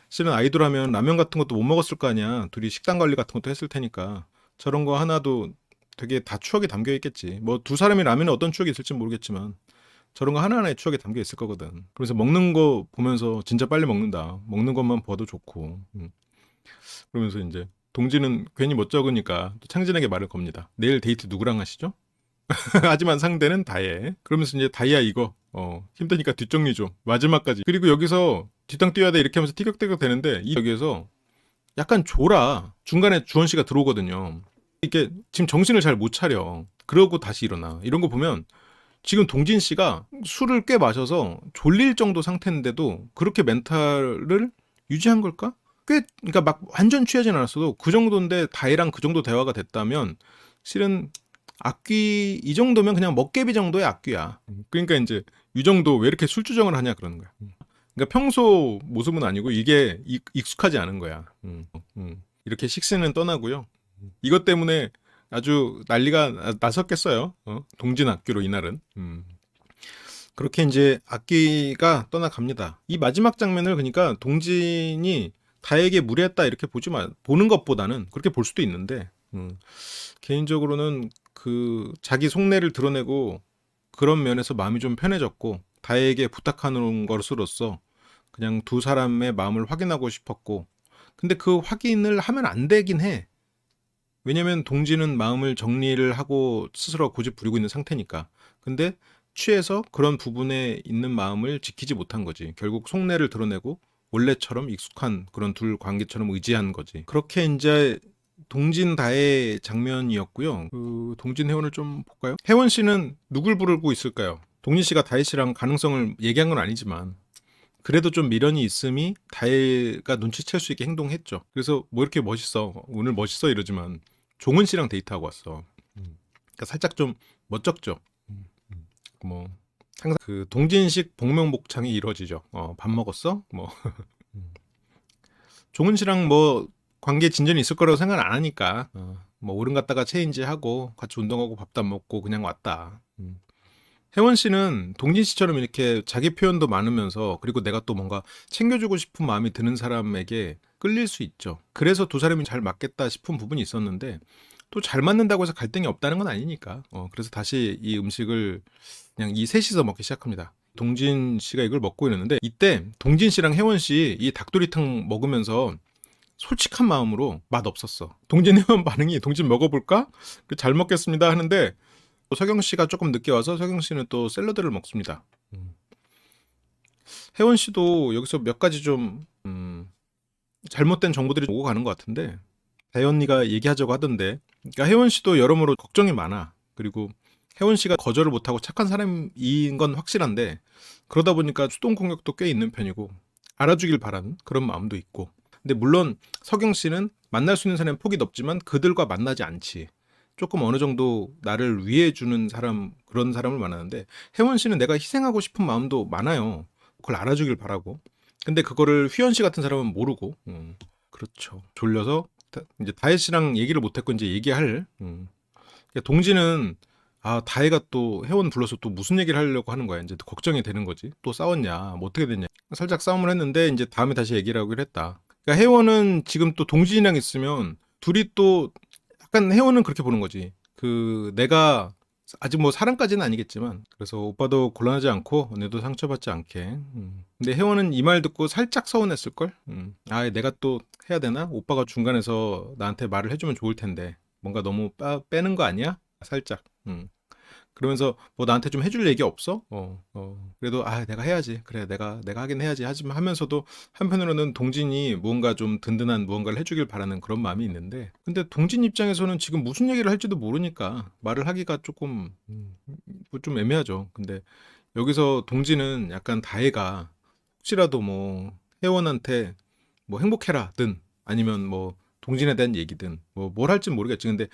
실은 아이돌 하면 라면 같은 것도 못 먹었을 거 아니야. 둘이 식단 관리 같은 것도 했을 테니까 저런 거 하나도 되게 다 추억이 담겨 있겠지. 뭐 두 사람이 라면에 어떤 추억이 있을지 모르겠지만 저런 거 하나하나의 추억이 담겨 있을 거거든. 그래서 먹는 거 보면서 진짜 빨리 먹는다. 먹는 것만 봐도 좋고. 그러면서 이제 동진은 괜히 멋쩍으니까 또 창진에게 말을 겁니다. 내일 데이트 누구랑 하시죠? 하지만 상대는 다혜. 그러면서 이제 다혜야 이거 힘드니까 뒷정리 좀 마지막까지. 그리고 여기서 뒷땅 뛰어야 돼 이렇게 하면서 티격태격 되는데 여기에서 약간 졸아. 중간에 주원 씨가 들어오거든요. 이게 지금 정신을 잘 못 차려. 그러고 다시 일어나. 이런 거 보면 지금 동진 씨가 술을 꽤 마셔서 졸릴 정도 상태인데도 그렇게 멘탈을 유지한 걸까? 그러니까 막 완전 취하진 않았어도 그 정도인데 다혜랑 그 정도 대화가 됐다면 실은 악귀 이 정도면 그냥 먹개비 정도의 악귀야. 그러니까 이제 유정도 왜 이렇게 술주정을 하냐 그러는 거야. 그러니까 평소 모습은 아니고 이게 익숙하지 않은 거야. 이렇게 식신은 떠나고요. 이것 때문에 아주 난리가 났었겠어요. 동진 악귀로 이날은. 그렇게 이제 악귀가 떠나갑니다. 이 마지막 장면을 그러니까 동진이 다에게 무례했다 이렇게 보는 것보다는 그렇게 볼 수도 있는데 개인적으로는 그 자기 속내를 드러내고 그런 면에서 마음이 좀 편해졌고 다혜에게 부탁하는 것으로서 그냥 두 사람의 마음을 확인하고 싶었고 근데 그 확인을 하면 안 되긴 해. 왜냐면 동지는 마음을 정리를 하고 스스로 고집 부리고 있는 상태니까. 근데 취해서 그런 부분에 있는 마음을 지키지 못한 거지. 결국 속내를 드러내고 원래처럼 익숙한 그런 둘 관계처럼 의지한 거지. 그렇게 이제 동진 다혜 장면이었고요. 그 동진 혜원을 좀 볼까요? 혜원 씨는 누굴 부르고 있을까요? 동진 씨가 다혜 씨랑 가능성을 얘기한 건 아니지만 그래도 좀 미련이 있음이 다혜가 눈치챌 수 있게 행동했죠. 그래서 뭐 이렇게 멋있어 오늘 멋있어 이러지만 종은 씨랑 데이트하고 왔어. 그러니까 살짝 좀 멋쩍죠. 뭐 항상 그 동진식 복명복창이 이루어지죠. 밥 먹었어? 뭐 종은 씨랑 뭐 관계 진전이 있을 거라고 생각 안 하니까 뭐 오른 갔다가 체인지 하고 같이 운동하고 밥도 안 먹고 그냥 왔다. 혜원 씨는 동진 씨처럼 이렇게 자기 표현도 많으면서 그리고 내가 또 뭔가 챙겨주고 싶은 마음이 드는 사람에게 끌릴 수 있죠. 그래서 두 사람이 잘 맞겠다 싶은 부분이 있었는데 또 잘 맞는다고 해서 갈등이 없다는 건 아니니까. 그래서 다시 이 음식을 그냥 이 셋이서 먹기 시작합니다. 동진 씨가 이걸 먹고 있는데 이때 동진 씨랑 혜원 씨 이 닭도리탕 먹으면서 솔직한 마음으로 맛 없었어. 동진 혜원 반응이 동진 먹어볼까? 잘 먹겠습니다 하는데 서경 씨가 조금 늦게 와서 서경 씨는 또 샐러드를 먹습니다. 혜원 씨도 여기서 몇 가지 좀 잘못된 정보들이 오고 가는 것 같은데 다현이가 얘기하자고 하던데 그러니까 혜원 씨도 여러모로 걱정이 많아. 그리고 혜원 씨가 거절을 못하고 착한 사람인 건 확실한데 그러다 보니까 수동 공격도 꽤 있는 편이고 알아주길 바라는 그런 마음도 있고 근데 물론 서경 씨는 만날 수 있는 사람은 폭이 넓지만 그들과 만나지 않지. 조금 어느 정도 나를 위해주는 사람 그런 사람을 만나는데 혜원 씨는 내가 희생하고 싶은 마음도 많아요. 그걸 알아주길 바라고. 근데 그거를 휘연 씨 같은 사람은 모르고 그렇죠. 졸려서 이제 다혜 씨랑 얘기를 못했고 이제 얘기할 그러니까 동지는 다혜가 또 혜원 불러서 또 무슨 얘기를 하려고 하는 거야. 이제 걱정이 되는 거지. 또 싸웠냐 뭐 어떻게 됐냐 살짝 싸움을 했는데 이제 다음에 다시 얘기를 하기로 했다. 그러니까 혜원은 지금 또 동진이랑 있으면 둘이 또 약간 혜원은 그렇게 보는 거지. 그 내가 아직 뭐 사랑까지는 아니겠지만 그래서 오빠도 곤란하지 않고 언니도 상처받지 않게. 근데 혜원은 이 말 듣고 살짝 서운했을 걸. 내가 또 해야 되나? 오빠가 중간에서 나한테 말을 해주면 좋을 텐데 뭔가 너무 빼는 거 아니야? 살짝. 그러면서 뭐 나한테 좀 해줄 얘기 없어? 그래도 내가 해야지. 그래 내가 하긴 해야지. 하지만 하면서도 한편으로는 동진이 무언가 좀 든든한 무언가를 해주길 바라는 그런 마음이 있는데 근데 동진 입장에서는 지금 무슨 얘기를 할지도 모르니까 말을 하기가 조금 좀 애매하죠. 근데 여기서 동진은 약간 다혜가 혹시라도 뭐 혜원한테 뭐 행복해라든 아니면 뭐 동진에 대한 얘기든 뭐 뭘 할진 모르겠지. 근데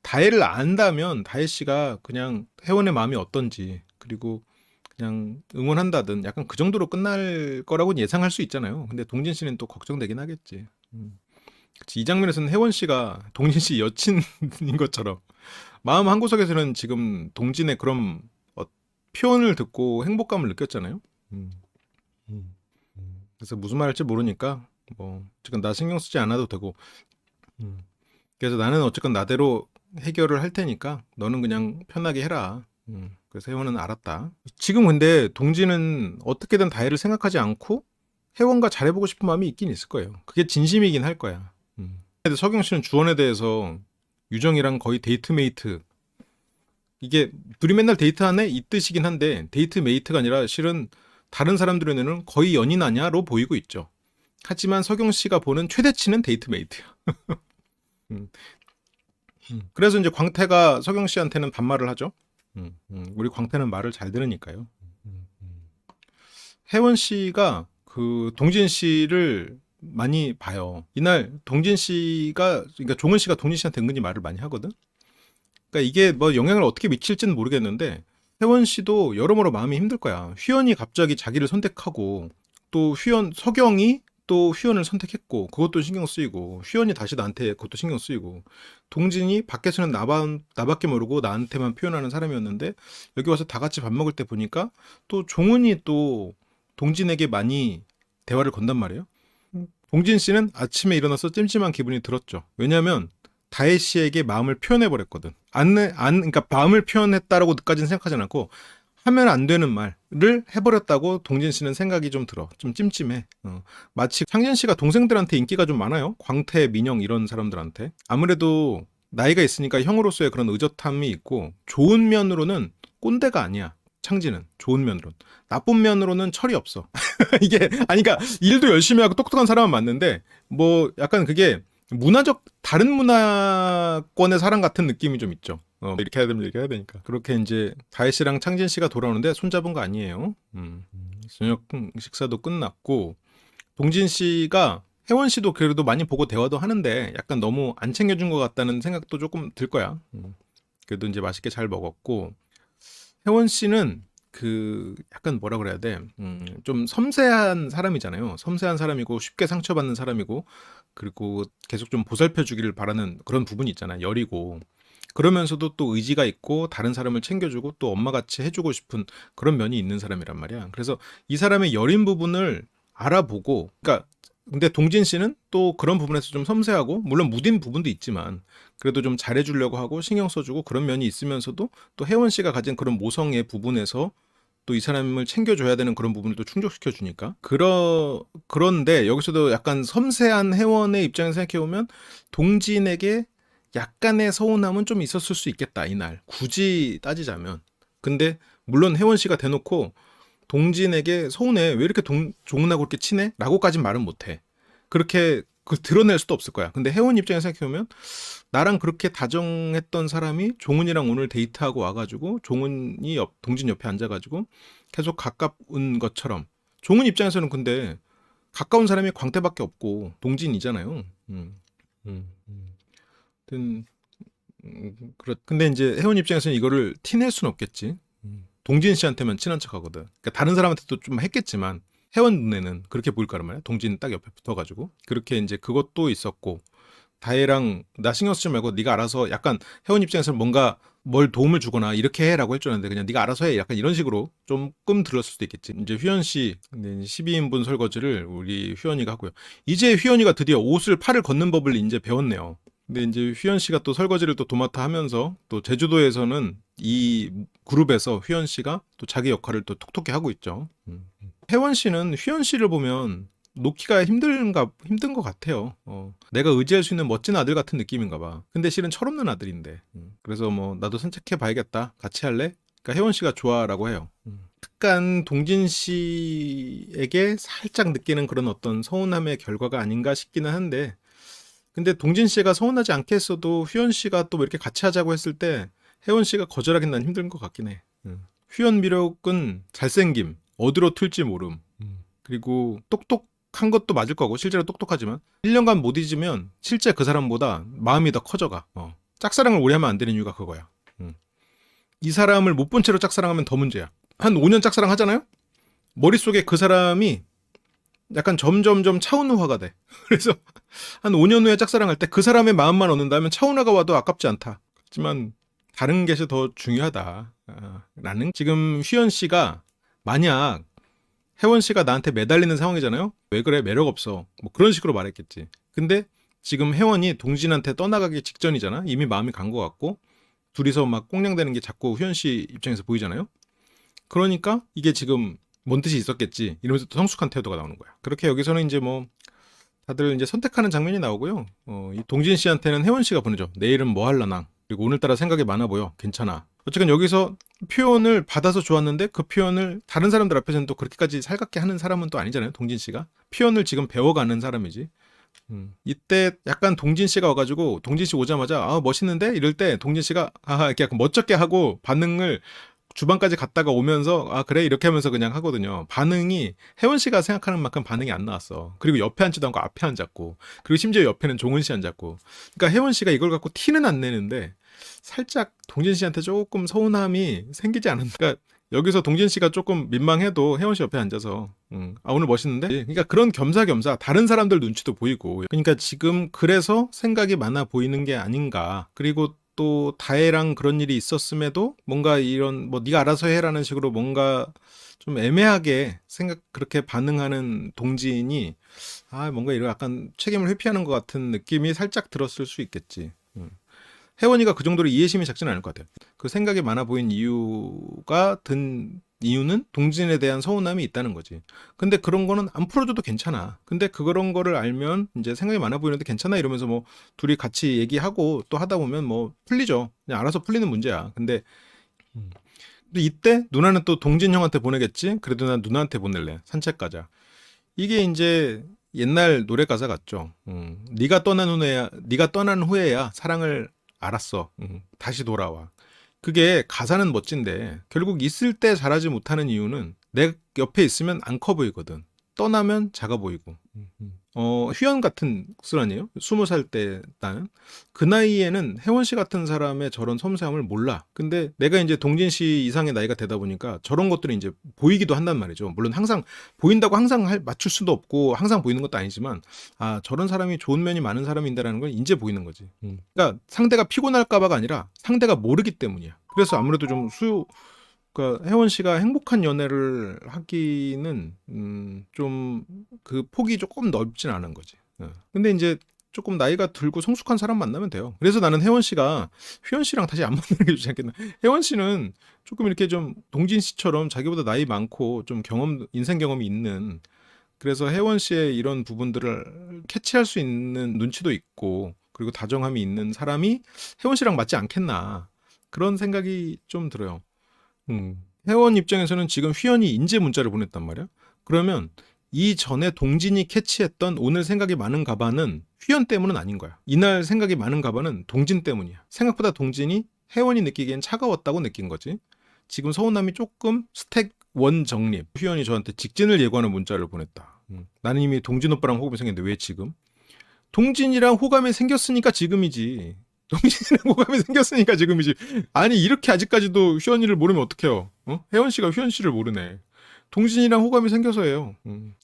다혜를 안다면 다혜 씨가 그냥 혜원의 마음이 어떤지 그리고 그냥 응원한다든 약간 그 정도로 끝날 거라고는 예상할 수 있잖아요. 근데 동진 씨는 또 걱정되긴 하겠지. 그치, 이 장면에서는 혜원 씨가 동진 씨 여친인 것처럼 마음 한구석에서는 지금 동진의 그런 표현을 듣고 행복감을 느꼈잖아요. 음, 그래서 무슨 말 할지 모르니까 뭐 지금 나 신경 쓰지 않아도 되고 그래서 나는 어쨌건 나대로 해결을 할 테니까 너는 그냥 편하게 해라. 그래서 혜원은 알았다. 지금 근데 동진은 어떻게든 다혜를 생각하지 않고 혜원과 잘해보고 싶은 마음이 있긴 있을 거예요. 그게 진심이긴 할 거야. 근데 서경 씨는 주원에 대해서 유정이랑 거의 데이트메이트 이게 둘이 맨날 데이트하네 이 뜻이긴 한데 데이트메이트가 아니라 실은 다른 사람들의 눈에는 거의 연인 아냐로 보이고 있죠. 하지만 서경 씨가 보는 최대치는 데이트메이트야. 그래서 이제 광태가 서경 씨한테는 반말을 하죠. 우리 광태는 말을 잘 들으니까요. 혜원 씨가 그 동진 씨를 많이 봐요. 이날 동진 씨가 그러니까 종은 씨가 동진 씨한테 은근히 말을 많이 하거든. 그러니까 이게 뭐 영향을 어떻게 미칠지는 모르겠는데 혜원 씨도 여러모로 마음이 힘들 거야. 휘연이 갑자기 자기를 선택하고 또 서경이 또 휘연을 선택했고 그것도 신경 쓰이고 휘연이 다시 나한테 그것도 신경 쓰이고 동진이 밖에서는 나밖에 모르고 나한테만 표현하는 사람이었는데 여기 와서 다 같이 밥 먹을 때 보니까 또 종은이 또 동진에게 많이 대화를 건단 말이에요. 동진 씨는 아침에 일어나서 찜찜한 기분이 들었죠. 왜냐하면 다혜 씨에게 마음을 표현해 버렸거든. 그러니까 마음을 표현했다라고까지는 생각하지 않고 하면 안 되는 말을 해버렸다고 동진 씨는 생각이 좀 들어. 좀 찜찜해. 마치 창진 씨가 동생들한테 인기가 좀 많아요. 광태, 민영 이런 사람들한테. 아무래도 나이가 있으니까 형으로서의 그런 의젓함이 있고 좋은 면으로는 꼰대가 아니야. 창진은 좋은 면으로는. 나쁜 면으로는 철이 없어. 이게 아니 그러니까 일도 열심히 하고 똑똑한 사람은 맞는데 뭐 약간 그게 다른 문화권의 사람 같은 느낌이 좀 있죠. 이렇게 해야 되면 이렇게 해야 되니까. 그렇게 이제 다혜 씨랑 창진 씨가 돌아오는데 손잡은 거 아니에요. 저녁 식사도 끝났고 동진 씨가 혜원 씨도 그래도 많이 보고 대화도 하는데 약간 너무 안 챙겨준 것 같다는 생각도 조금 들 거야. 그래도 이제 맛있게 잘 먹었고 혜원 씨는 그 약간 뭐라 그래야 돼? 좀 섬세한 사람이잖아요. 섬세한 사람이고 쉽게 상처받는 사람이고 그리고 계속 좀 보살펴 주기를 바라는 그런 부분이 있잖아. 여리고 그러면서도 또 의지가 있고 다른 사람을 챙겨주고 또 엄마같이 해주고 싶은 그런 면이 있는 사람이란 말이야. 그래서 이 사람의 여린 부분을 알아보고 그러니까 근데 동진 씨는 또 그런 부분에서 좀 섬세하고 물론 무딘 부분도 있지만 그래도 좀 잘해주려고 하고 신경 써주고 그런 면이 있으면서도 또 혜원 씨가 가진 그런 모성의 부분에서 또 이 사람을 챙겨줘야 되는 그런 부분을 또 충족시켜 주니까 그런데 여기서도 약간 섬세한 혜원의 입장에서 생각해보면 동진에게 약간의 서운함은 좀 있었을 수 있겠다 이날 굳이 따지자면. 근데 물론 혜원 씨가 대놓고 동진에게 서운해 왜 이렇게 종훈하고 이렇게 친해? 라고까진 말은 못해. 그렇게 드러낼 수도 없을 거야. 근데 혜원 입장에서 생각해보면 나랑 그렇게 다정했던 사람이 종훈이랑 오늘 데이트하고 와가지고 종훈이 동진 옆에 앉아가지고 계속 가까운 것처럼 종훈 입장에서는 근데 가까운 사람이 광태밖에 없고 동진이잖아요. 하여튼 근데 이제 혜원 입장에서는 이거를 티낼 수는 없겠지. 동진 씨한테만 친한 척하거든. 그러니까 다른 사람한테도 좀 했겠지만 혜원 눈에는 그렇게 보일 거란 말이야. 동진 딱 옆에 붙어가지고 그렇게 이제 그것도 있었고 다혜랑 나 신경 쓰지 말고 네가 알아서 약간 혜원 입장에서는 뭔가 뭘 도움을 주거나 이렇게 해라고 해줄 줄 알았는데 그냥 네가 알아서 해 약간 이런 식으로 조금 들었을 수도 있겠지. 이제 휘연 씨 12인분 설거지를 우리 휘연이가 하고요. 이제 휘연이가 드디어 옷을 팔을 걷는 법을 이제 배웠네요. 근데 이제 휘연 씨가 또 설거지를 또 도맡아 하면서 또 제주도에서는 이 그룹에서 휘연 씨가 또 자기 역할을 또 톡톡히 하고 있죠. 혜원 씨는 휘연 씨를 보면 놓기가 힘든 것 같아요. 내가 의지할 수 있는 멋진 아들 같은 느낌인가 봐. 근데 실은 철없는 아들인데. 그래서 뭐 나도 산책해 봐야겠다. 같이 할래? 그러니까 혜원 씨가 좋아라고 해요. 약간 동진 씨에게 살짝 느끼는 그런 어떤 서운함의 결과가 아닌가 싶기는 한데 근데 동진 씨가 서운하지 않게 했어도 휘연 씨가 또 이렇게 같이 하자고 했을 때 혜원 씨가 거절하긴 난 힘든 것 같긴 해. 휘연 미력은 잘생김, 어디로 튈지 모름, 그리고 똑똑한 것도 맞을 거고 실제로 똑똑하지만 1년간 못 잊으면 실제 그 사람보다 마음이 더 커져가. 짝사랑을 오래 하면 안 되는 이유가 그거야. 이 사람을 못 본 채로 짝사랑하면 더 문제야. 한 5년 짝사랑 하잖아요? 머릿속에 그 사람이 약간 점점점 차은우화가 돼. 그래서 한 5년 후에 짝사랑할 때 그 사람의 마음만 얻는다면 차은우가 와도 아깝지 않다. 하지만 다른 것이 더 중요하다. 라는 지금 휘연 씨가 만약 혜원 씨가 나한테 매달리는 상황이잖아요. 왜 그래? 매력 없어. 뭐 그런 식으로 말했겠지. 근데 지금 혜원이 동진한테 떠나가기 직전이잖아. 이미 마음이 간 것 같고 둘이서 막 꽁냥대는 게 자꾸 휘연 씨 입장에서 보이잖아요. 그러니까 이게 지금 뭔 뜻이 있었겠지 이러면서 또 성숙한 태도가 나오는 거야. 그렇게 여기서는 이제 뭐 다들 이제 선택하는 장면이 나오고요. 이 동진 씨한테는 혜원 씨가 보내죠. 내일은 뭐 할라나. 그리고 오늘따라 생각이 많아 보여. 괜찮아. 어쨌든 여기서 표현을 받아서 좋았는데 그 표현을 다른 사람들 앞에서는 또 그렇게까지 살갑게 하는 사람은 또 아니잖아요. 동진 씨가 표현을 지금 배워가는 사람이지. 이때 약간 동진 씨가 와가지고 동진 씨 오자마자 아 멋있는데 이럴 때 동진 씨가 아 이렇게 약간 멋쩍게 하고 반응을 주방까지 갔다가 오면서 아 그래 이렇게 하면서 그냥 하거든요. 반응이 혜원 씨가 생각하는 만큼 반응이 안 나왔어. 그리고 옆에 앉지도 않고 앞에 앉았고 그리고 심지어 옆에는 종은 씨 앉았고 그러니까 혜원 씨가 이걸 갖고 티는 안 내는데 살짝 동진 씨한테 조금 서운함이 생기지 않았나. 그러니까 여기서 동진 씨가 조금 민망해도 혜원 씨 옆에 앉아서 아 오늘 멋있는데? 그러니까 그런 겸사겸사 다른 사람들 눈치도 보이고 그러니까 지금 그래서 생각이 많아 보이는 게 아닌가. 그리고 또 다혜랑 그런 일이 있었음에도 뭔가 이런 뭐 네가 알아서 해라는 식으로 뭔가 좀 애매하게 그렇게 반응하는 동진이 아 뭔가 이런 약간 책임을 회피하는 것 같은 느낌이 살짝 들었을 수 있겠지. 혜원이가 그 정도로 이해심이 작지는 않을 것 같아요. 그 생각이 많아 보인 이유는 동진에 대한 서운함이 있다는 거지. 근데 그런 거는 안 풀어줘도 괜찮아. 근데 그런 거를 알면 이제 생각이 많아 보이는데 괜찮아 이러면서 뭐 둘이 같이 얘기하고 또 하다 보면 뭐 풀리죠. 그냥 알아서 풀리는 문제야. 근데 이때 누나는 또 동진 형한테 보내겠지? 그래도 난 누나한테 보낼래. 산책 가자. 이게 이제 옛날 노래 가사 같죠. 네가 떠난 후에야 사랑을 알았어. 다시 돌아와. 그게 가사는 멋진데 결국 있을 때 잘하지 못하는 이유는 내 옆에 있으면 안 커 보이거든. 떠나면 작아 보이고. 휘연 같은 술 아니에요? 20살 때 나는 그 나이에는 혜원 씨 같은 사람의 저런 섬세함을 몰라. 근데 내가 이제 동진 씨 이상의 나이가 되다 보니까 저런 것들이 이제 보이기도 한단 말이죠. 물론 항상 보인다고 항상 맞출 수도 없고 항상 보이는 것도 아니지만 아 저런 사람이 좋은 면이 많은 사람인다라는 건 이제 보이는 거지. 그러니까 상대가 피곤할까봐가 아니라 상대가 모르기 때문이야. 그래서 아무래도 좀 그러니까 혜원 씨가 행복한 연애를 하기는 좀 그 폭이 조금 넓진 않은 거지. 근데 이제 조금 나이가 들고 성숙한 사람 만나면 돼요. 그래서 나는 혜원 씨가 휘연 씨랑 다시 안 만나는 게 좋지 않겠나. 혜원 씨는 조금 이렇게 좀 동진 씨처럼 자기보다 나이 많고 좀 인생 경험이 있는 그래서 혜원 씨의 이런 부분들을 캐치할 수 있는 눈치도 있고 그리고 다정함이 있는 사람이 혜원 씨랑 맞지 않겠나. 그런 생각이 좀 들어요. 회원 입장에서는 지금 휘연이 인제 문자를 보냈단 말이야. 그러면 이전에 동진이 캐치했던 오늘 생각이 많은 가반은 휘연 때문은 아닌 거야. 이날 생각이 많은 가반은 동진 때문이야. 생각보다 동진이 혜원이 느끼기엔 차가웠다고 느낀 거지. 지금 서운함이 조금 스택 원 정립. 휘연이 저한테 직진을 예고하는 문자를 보냈다. 나는 이미 동진 오빠랑 호감이 생겼는데 왜 지금? 동진이랑 호감이 생겼으니까 지금이지. 동진이랑 호감이 생겼으니까 지금이지. 아니 이렇게 아직까지도 휘연이를 모르면 어떡해요? 혜원 씨가 휘연 씨를 모르네. 동진이랑 호감이 생겨서예요.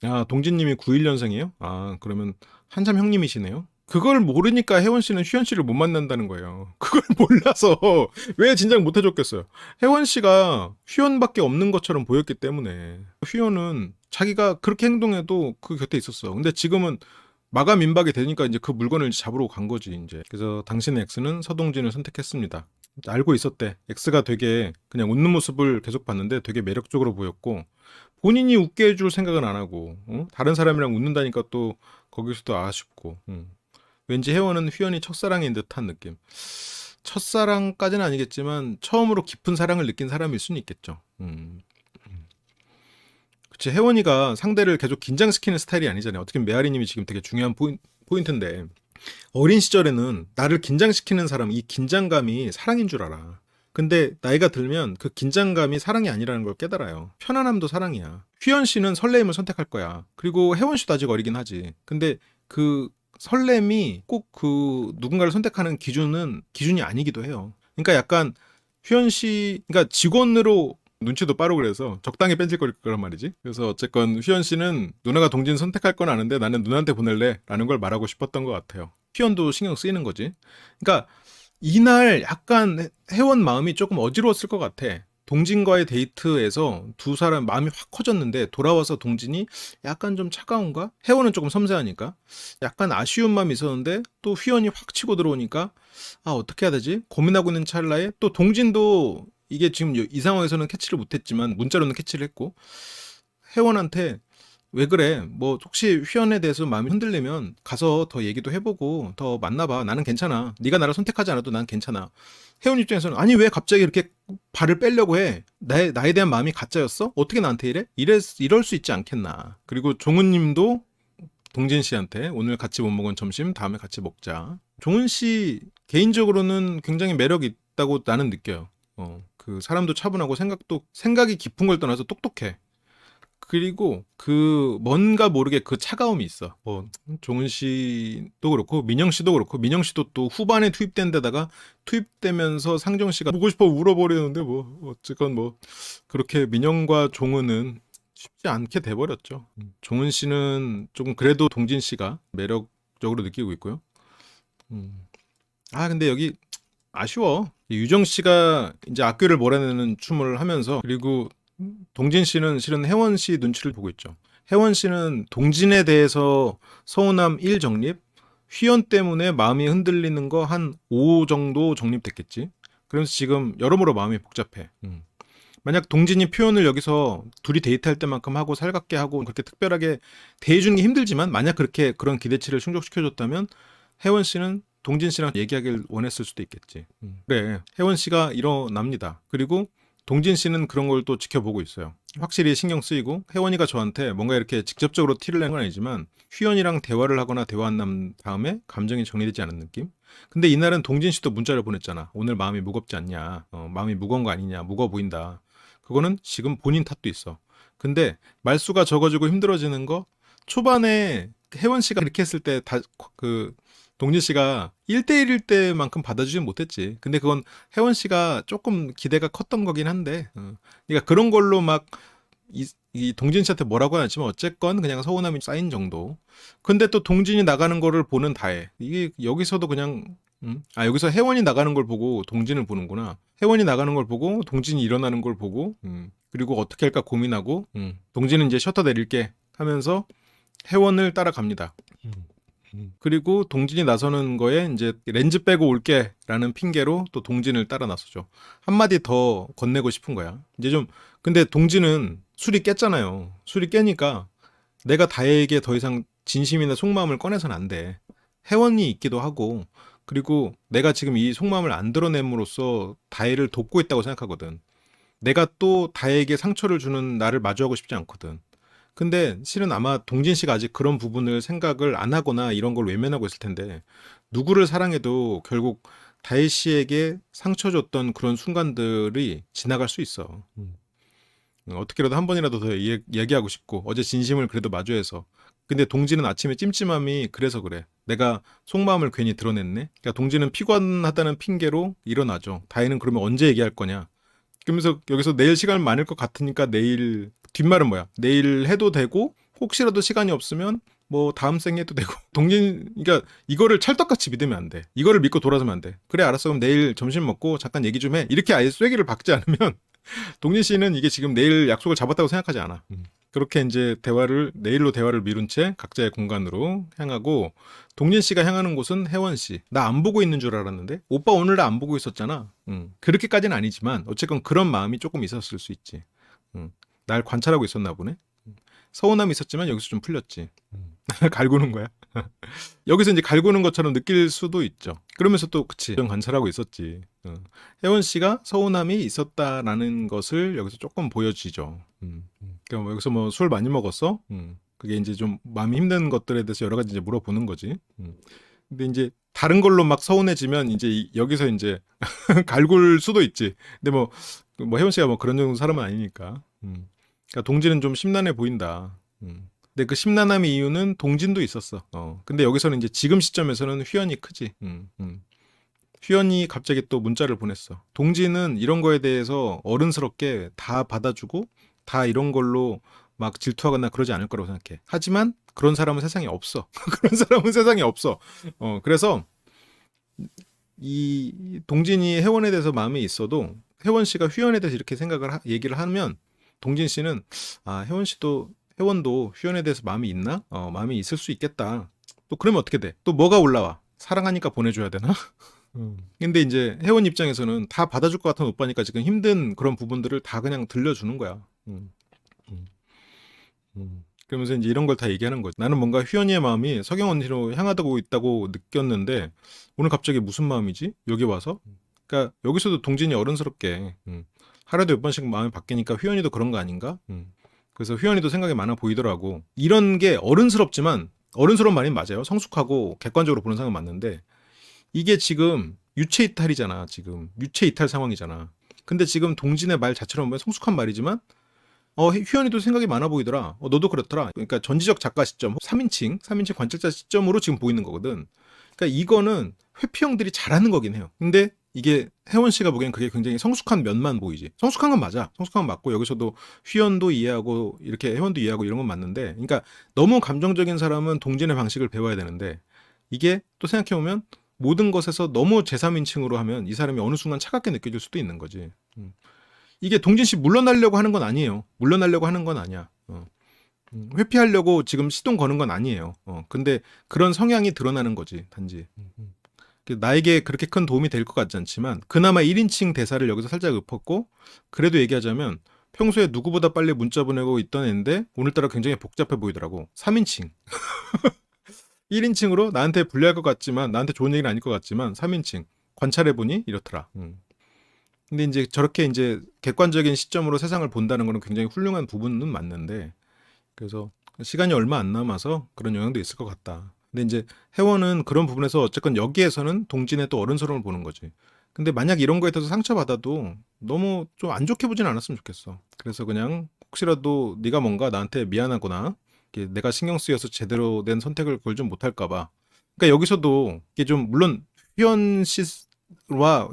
아 동진님이 91년생이에요? 아 그러면 한참 형님이시네요. 그걸 모르니까 혜원 씨는 휘연 씨를 못 만난다는 거예요. 그걸 몰라서 왜 진작 못 해줬겠어요. 혜원 씨가 휘연밖에 없는 것처럼 보였기 때문에 휘연은 자기가 그렇게 행동해도 그 곁에 있었어. 근데 지금은 마감 임박이 되니까 이제 그 물건을 잡으러 간 거지 이제. 그래서 당신의 X는 서동진을 선택했습니다. 알고 있었대. X가 되게 그냥 웃는 모습을 계속 봤는데 되게 매력적으로 보였고 본인이 웃게 해줄 생각은 안 하고 다른 사람이랑 웃는다니까 또 거기서도 아쉽고 왠지 혜원은 휘연이 첫사랑인 듯한 느낌. 첫사랑까지는 아니겠지만 처음으로 깊은 사랑을 느낀 사람일 수는 있겠죠. 그치, 혜원이가 상대를 계속 긴장시키는 스타일이 아니잖아요. 어떻게 보면 메아리님이 지금 되게 중요한 포인트인데 어린 시절에는 나를 긴장시키는 사람, 이 긴장감이 사랑인 줄 알아. 근데 나이가 들면 그 긴장감이 사랑이 아니라는 걸 깨달아요. 편안함도 사랑이야. 휘연 씨는 설레임을 선택할 거야. 그리고 혜원 씨도 아직 어리긴 하지. 근데 그 설렘이 꼭 그 누군가를 선택하는 기준이 아니기도 해요. 그러니까 약간 휘연 씨, 그러니까 직원으로 눈치도 빠르고 그래서 적당히 뺀질거릴 거란 말이지. 그래서 어쨌건 휘연 씨는 누나가 동진 선택할 건 아는데 나는 누나한테 보낼래 라는 걸 말하고 싶었던 것 같아요. 휘연도 신경 쓰이는 거지. 그러니까 이날 약간 혜원 마음이 조금 어지러웠을 것 같아. 동진과의 데이트에서 두 사람 마음이 확 커졌는데 돌아와서 동진이 약간 좀 차가운가? 혜원은 조금 섬세하니까 약간 아쉬운 마음이 있었는데 또 휘연이 확 치고 들어오니까 아 어떻게 해야 되지? 고민하고 있는 찰나에 또 동진도 이게 지금 이 상황에서는 캐치를 못했지만 문자로는 캐치를 했고 혜원한테 왜 그래? 뭐 혹시 휘연에 대해서 마음이 흔들리면 가서 더 얘기도 해보고 더 만나봐. 나는 괜찮아. 네가 나를 선택하지 않아도 난 괜찮아. 혜원 입장에서는 아니 왜 갑자기 이렇게 발을 빼려고 해? 나에 대한 마음이 가짜였어? 어떻게 나한테 이럴 수 있지 않겠나. 그리고 종훈님도 동진 씨한테 오늘 같이 못 먹은 점심 다음에 같이 먹자. 종훈 씨 개인적으로는 굉장히 매력 있다고 나는 느껴요. 그 사람도 차분하고 생각이 깊은 걸 떠나서 똑똑해. 그리고 그 뭔가 모르게 그 차가움이 있어. 뭐 종은 씨도 그렇고 민영 씨도 그렇고 민영 씨도 또 후반에 투입된 데다가 투입되면서 상정 씨가 보고 싶어 울어버리는데 뭐 어쨌건 뭐 그렇게 민영과 종은은 쉽지 않게 돼버렸죠. 종은 씨는 조금 그래도 동진 씨가 매력적으로 느끼고 있고요. 아 근데 여기 아쉬워. 유정 씨가 이제 악귀를 몰아내는 춤을 하면서 그리고 동진 씨는 실은 혜원 씨 눈치를 보고 있죠. 혜원 씨는 동진에 대해서 서운함 1 정립, 휘연 때문에 마음이 흔들리는 거 한 5 정도 정립됐겠지. 그래서 지금 여러모로 마음이 복잡해. 만약 동진이 표현을 여기서 둘이 데이트할 때만큼 하고 살갑게 하고 그렇게 특별하게 대해주는 게 힘들지만 만약 그렇게 그런 기대치를 충족시켜줬다면 혜원 씨는 동진 씨랑 얘기하길 원했을 수도 있겠지. 그래, 혜원 씨가 일어납니다. 그리고 동진 씨는 그런 걸 또 지켜보고 있어요. 확실히 신경 쓰이고 혜원이가 저한테 뭔가 이렇게 직접적으로 티를 내는 건 아니지만 휘연이랑 대화를 하거나 대화한 다음에 감정이 정리되지 않은 느낌? 근데 이날은 동진 씨도 문자를 보냈잖아. 오늘 마음이 무겁지 않냐? 마음이 무거운 거 아니냐? 무거워 보인다. 그거는 지금 본인 탓도 있어. 근데 말수가 적어지고 힘들어지는 거 초반에 혜원 씨가 이렇게 했을 때 동진 씨가 1대1일 때만큼 받아주진 못했지. 근데 그건 혜원 씨가 조금 기대가 컸던 거긴 한데, 그러니까 그런 걸로 막 이 동진 씨한테 뭐라고 하는 않지만 어쨌건 그냥 서운함이 쌓인 정도. 근데 또 동진이 나가는 거를 보는 다해. 이게 여기서도 그냥 여기서 혜원이 나가는 걸 보고 동진을 보는구나. 혜원이 나가는 걸 보고 동진이 일어나는 걸 보고 그리고 어떻게 할까 고민하고 동진은 이제 셔터 내릴게 하면서 혜원을 따라갑니다. 그리고 동진이 나서는 거에 이제 렌즈 빼고 올게라는 핑계로 또 동진을 따라 나서죠. 한마디 더 건네고 싶은 거야. 이제 좀 근데 동진은 술이 깼잖아요. 술이 깨니까 내가 다혜에게 더 이상 진심이나 속마음을 꺼내서는 안 돼. 혜원이 있기도 하고 그리고 내가 지금 이 속마음을 안 드러냄으로써 다혜를 돕고 있다고 생각하거든. 내가 또 다혜에게 상처를 주는 나를 마주하고 싶지 않거든. 근데 실은 아마 동진 씨가 아직 그런 부분을 생각을 안 하거나 이런 걸 외면하고 있을 텐데 누구를 사랑해도 결국 다혜 씨에게 상처 줬던 그런 순간들이 지나갈 수 있어. 어떻게라도 한 번이라도 더 얘기하고 싶고 어제 진심을 그래도 마주해서 근데 동진은 아침에 찜찜함이 그래서 그래. 내가 속마음을 괜히 드러냈네. 그러니까 동진은 피곤하다는 핑계로 일어나죠. 다혜는 그러면 언제 얘기할 거냐. 그러면서 여기서 내일 시간 많을 것 같으니까 내일 뒷말은 뭐야? 내일 해도 되고 혹시라도 시간이 없으면 뭐 다음 생 해도 되고 동진 그러니까 이거를 찰떡같이 믿으면 안 돼. 이거를 믿고 돌아서면 안 돼. 그래 알았어 그럼 내일 점심 먹고 잠깐 얘기 좀 해. 이렇게 아예 쐐기를 박지 않으면 동진 씨는 이게 지금 내일 약속을 잡았다고 생각하지 않아. 그렇게 이제 내일로 대화를 미룬 채 각자의 공간으로 향하고 동진 씨가 향하는 곳은 혜원 씨. 나 안 보고 있는 줄 알았는데 오빠 오늘 나 안 보고 있었잖아. 그렇게까지는 아니지만 어쨌건 그런 마음이 조금 있었을 수 있지. 날 관찰하고 있었나 보네. 서운함이 있었지만 여기서 좀 풀렸지. 갈구는 거야. 여기서 이제 갈구는 것처럼 느낄 수도 있죠. 그러면서 또 그치 좀 관찰하고 있었지. 혜원 씨가 서운함이 있었다라는 것을 여기서 조금 보여지죠. 그러니까 여기서 뭐 술 많이 먹었어? 그게 이제 좀 마음이 힘든 것들에 대해서 여러 가지 이제 물어보는 거지. 근데 이제 다른 걸로 막 서운해지면 이제 여기서 이제 갈굴 수도 있지. 근데 뭐 혜원 씨가 뭐 그런 정도 사람은 아니니까. 그러니까 동진은 좀 심란해 보인다. 근데 그 심란함의 이유는 동진도 있었어. 근데 여기서는 이제 지금 시점에서는 휘연이 크지. 휘연이 갑자기 또 문자를 보냈어. 동진은 이런 거에 대해서 어른스럽게 다 받아주고 다 이런 걸로 막 질투하거나 그러지 않을 거라고 생각해. 하지만 그런 사람은 세상에 없어. 그런 사람은 세상에 없어. 그래서 이 동진이 혜원에 대해서 마음이 있어도 혜원 씨가 휘연에 대해서 이렇게 얘기를 하면 동진 씨는 혜원도 휘연에 대해서 마음이 있나? 마음이 있을 수 있겠다. 또 그러면 어떻게 돼? 또 뭐가 올라와? 사랑하니까 보내줘야 되나? 근데 이제 혜원 입장에서는 다 받아줄 것 같은 오빠니까 지금 힘든 그런 부분들을 다 그냥 들려주는 거야. 그러면서 이제 이런 걸 다 얘기하는 거지. 나는 뭔가 휘연이의 마음이 서경 언니로 향하고 있다고 느꼈는데 오늘 갑자기 무슨 마음이지? 여기 와서? 그러니까 여기서도 동진이 어른스럽게 하루에도 몇 번씩 마음이 바뀌니까 휘연이도 그런 거 아닌가? 그래서 휘연이도 생각이 많아 보이더라고. 이런 게 어른스럽지만 어른스러운 말이 맞아요. 성숙하고 객관적으로 보는 상황은 맞는데 이게 지금 유체 이탈이잖아. 지금 유체 이탈 상황이잖아. 근데 지금 동진의 말 자체로 보면 성숙한 말이지만 휘연이도 생각이 많아 보이더라. 너도 그렇더라. 그러니까 전지적 작가 시점, 3인칭 관찰자 시점으로 지금 보이는 거거든. 그러니까 이거는 회피형들이 잘하는 거긴 해요. 근데 이게 혜원 씨가 보기엔 그게 굉장히 성숙한 면만 보이지. 성숙한 건 맞아. 성숙한 건 맞고 여기서도 휘연도 이해하고 이렇게 혜원도 이해하고 이런 건 맞는데 그러니까 너무 감정적인 사람은 동진의 방식을 배워야 되는데 이게 또 생각해보면 모든 것에서 너무 제3인칭으로 하면 이 사람이 어느 순간 차갑게 느껴질 수도 있는 거지. 이게 동진 씨 물러나려고 하는 건 아니에요. 물러나려고 하는 건 아니야. 회피하려고 지금 시동 거는 건 아니에요. 근데 그런 성향이 드러나는 거지, 단지. 나에게 그렇게 큰 도움이 될 것 같지 않지만 그나마 1인칭 대사를 여기서 살짝 읊었고, 그래도 얘기하자면 평소에 누구보다 빨리 문자 보내고 있던 애인데 오늘따라 굉장히 복잡해 보이더라고. 3인칭. 1인칭으로 나한테 불리할 것 같지만, 나한테 좋은 얘기는 아닐 것 같지만 3인칭. 관찰해보니 이렇더라. 근데 이제 저렇게 이제 객관적인 시점으로 세상을 본다는 거는 굉장히 훌륭한 부분은 맞는데, 그래서 시간이 얼마 안 남아서 그런 영향도 있을 것 같다. 근데 이제 혜원은 그런 부분에서 어쨌건 여기에서는 동진의 또 어른스러움을 보는 거지. 근데 만약 이런 거에 대해서 상처받아도 너무 좀 안 좋게 보진 않았으면 좋겠어. 그래서 그냥 혹시라도 네가 뭔가 나한테 미안하거나 이게 내가 신경 쓰여서 제대로 된 선택을 그걸 좀 못할까 봐. 그러니까 여기서도 이게 좀 물론 휘연 씨와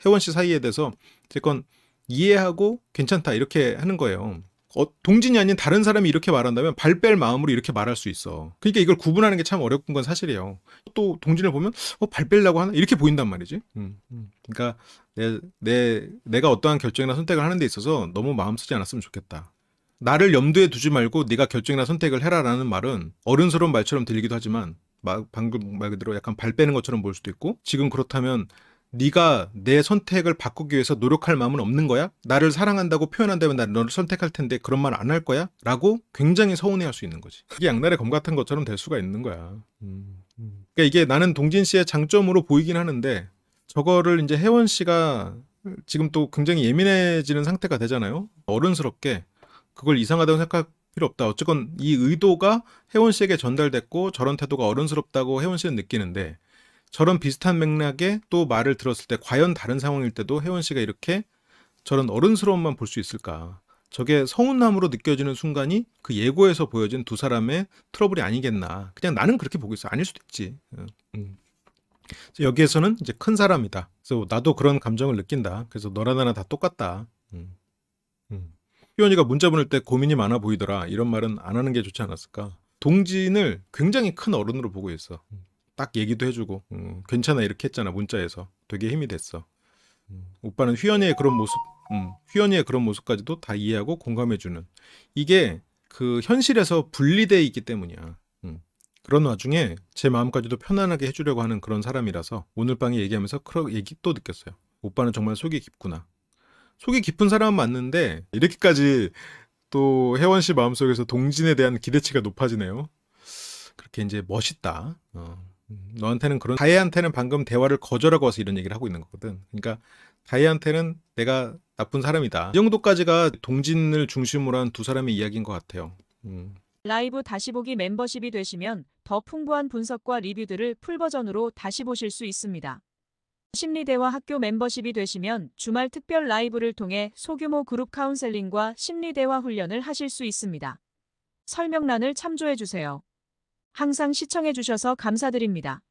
혜원 씨 사이에 대해서 어쨌건 이해하고 괜찮다 이렇게 하는 거예요. 동진이 아닌 다른 사람이 이렇게 말한다면 발 뺄 마음으로 이렇게 말할 수 있어. 그러니까 이걸 구분하는 게 참 어려운 건 사실이에요. 또 동진을 보면 발 뺄려고 하나 이렇게 보인단 말이지. 그러니까 내가 어떠한 결정이나 선택을 하는 데 있어서 너무 마음 쓰지 않았으면 좋겠다. 나를 염두에 두지 말고 네가 결정이나 선택을 해라라는 말은 어른스러운 말처럼 들리기도 하지만 방금 말 그대로 약간 발 빼는 것처럼 보일 수도 있고, 지금 그렇다면 네가 내 선택을 바꾸기 위해서 노력할 마음은 없는 거야? 나를 사랑한다고 표현한다면 난 너를 선택할 텐데 그런 말 안 할 거야? 라고 굉장히 서운해할 수 있는 거지. 이게 양날의 검 같은 것처럼 될 수가 있는 거야. 그러니까 이게 나는 동진 씨의 장점으로 보이긴 하는데, 저거를 이제 혜원 씨가 지금 또 굉장히 예민해지는 상태가 되잖아요. 어른스럽게 그걸 이상하다고 생각할 필요 없다. 어쨌건 이 의도가 혜원 씨에게 전달됐고 저런 태도가 어른스럽다고 혜원 씨는 느끼는데, 저런 비슷한 맥락의 또 말을 들었을 때 과연 다른 상황일 때도 혜원 씨가 이렇게 저런 어른스러움만 볼 수 있을까? 저게 서운함으로 느껴지는 순간이 그 예고에서 보여진 두 사람의 트러블이 아니겠나. 그냥 나는 그렇게 보고 있어. 아닐 수도 있지. 여기에서는 이제 큰 사람이다. 그래서 나도 그런 감정을 느낀다. 그래서 너나 나나 다 똑같다. 희원이가 문자 보낼 때 고민이 많아 보이더라. 이런 말은 안 하는 게 좋지 않았을까? 동진을 굉장히 큰 어른으로 보고 있어. 딱 얘기도 해주고 괜찮아 이렇게 했잖아. 문자에서 되게 힘이 됐어. 오빠는 휘연이의 그런 모습, 휘연이의 그런 모습까지도 다 이해하고 공감해주는, 이게 그 현실에서 분리돼 있기 때문이야. 그런 와중에 제 마음까지도 편안하게 해주려고 하는 그런 사람이라서 오늘 밤에 얘기하면서 그런 얘기 또 느꼈어요. 오빠는 정말 속이 깊구나. 속이 깊은 사람은 맞는데 이렇게까지 또 혜원 씨 마음속에서 동진에 대한 기대치가 높아지네요. 그렇게 이제 멋있다. 너한테는 그런, 다혜한테는 방금 대화를 거절하고 와서 이런 얘기를 하고 있는 거거든. 그러니까 다혜한테는 내가 나쁜 사람이다. 이 정도까지가 동진을 중심으로 한 두 사람의 이야기인 것 같아요. 라이브 다시 보기 멤버십이 되시면 더 풍부한 분석과 리뷰들을 풀버전으로 다시 보실 수 있습니다. 심리대화 학교 멤버십이 되시면 주말 특별 라이브를 통해 소규모 그룹 카운셀링과 심리대화 훈련을 하실 수 있습니다. 설명란을 참조해주세요. 항상 시청해주셔서 감사드립니다.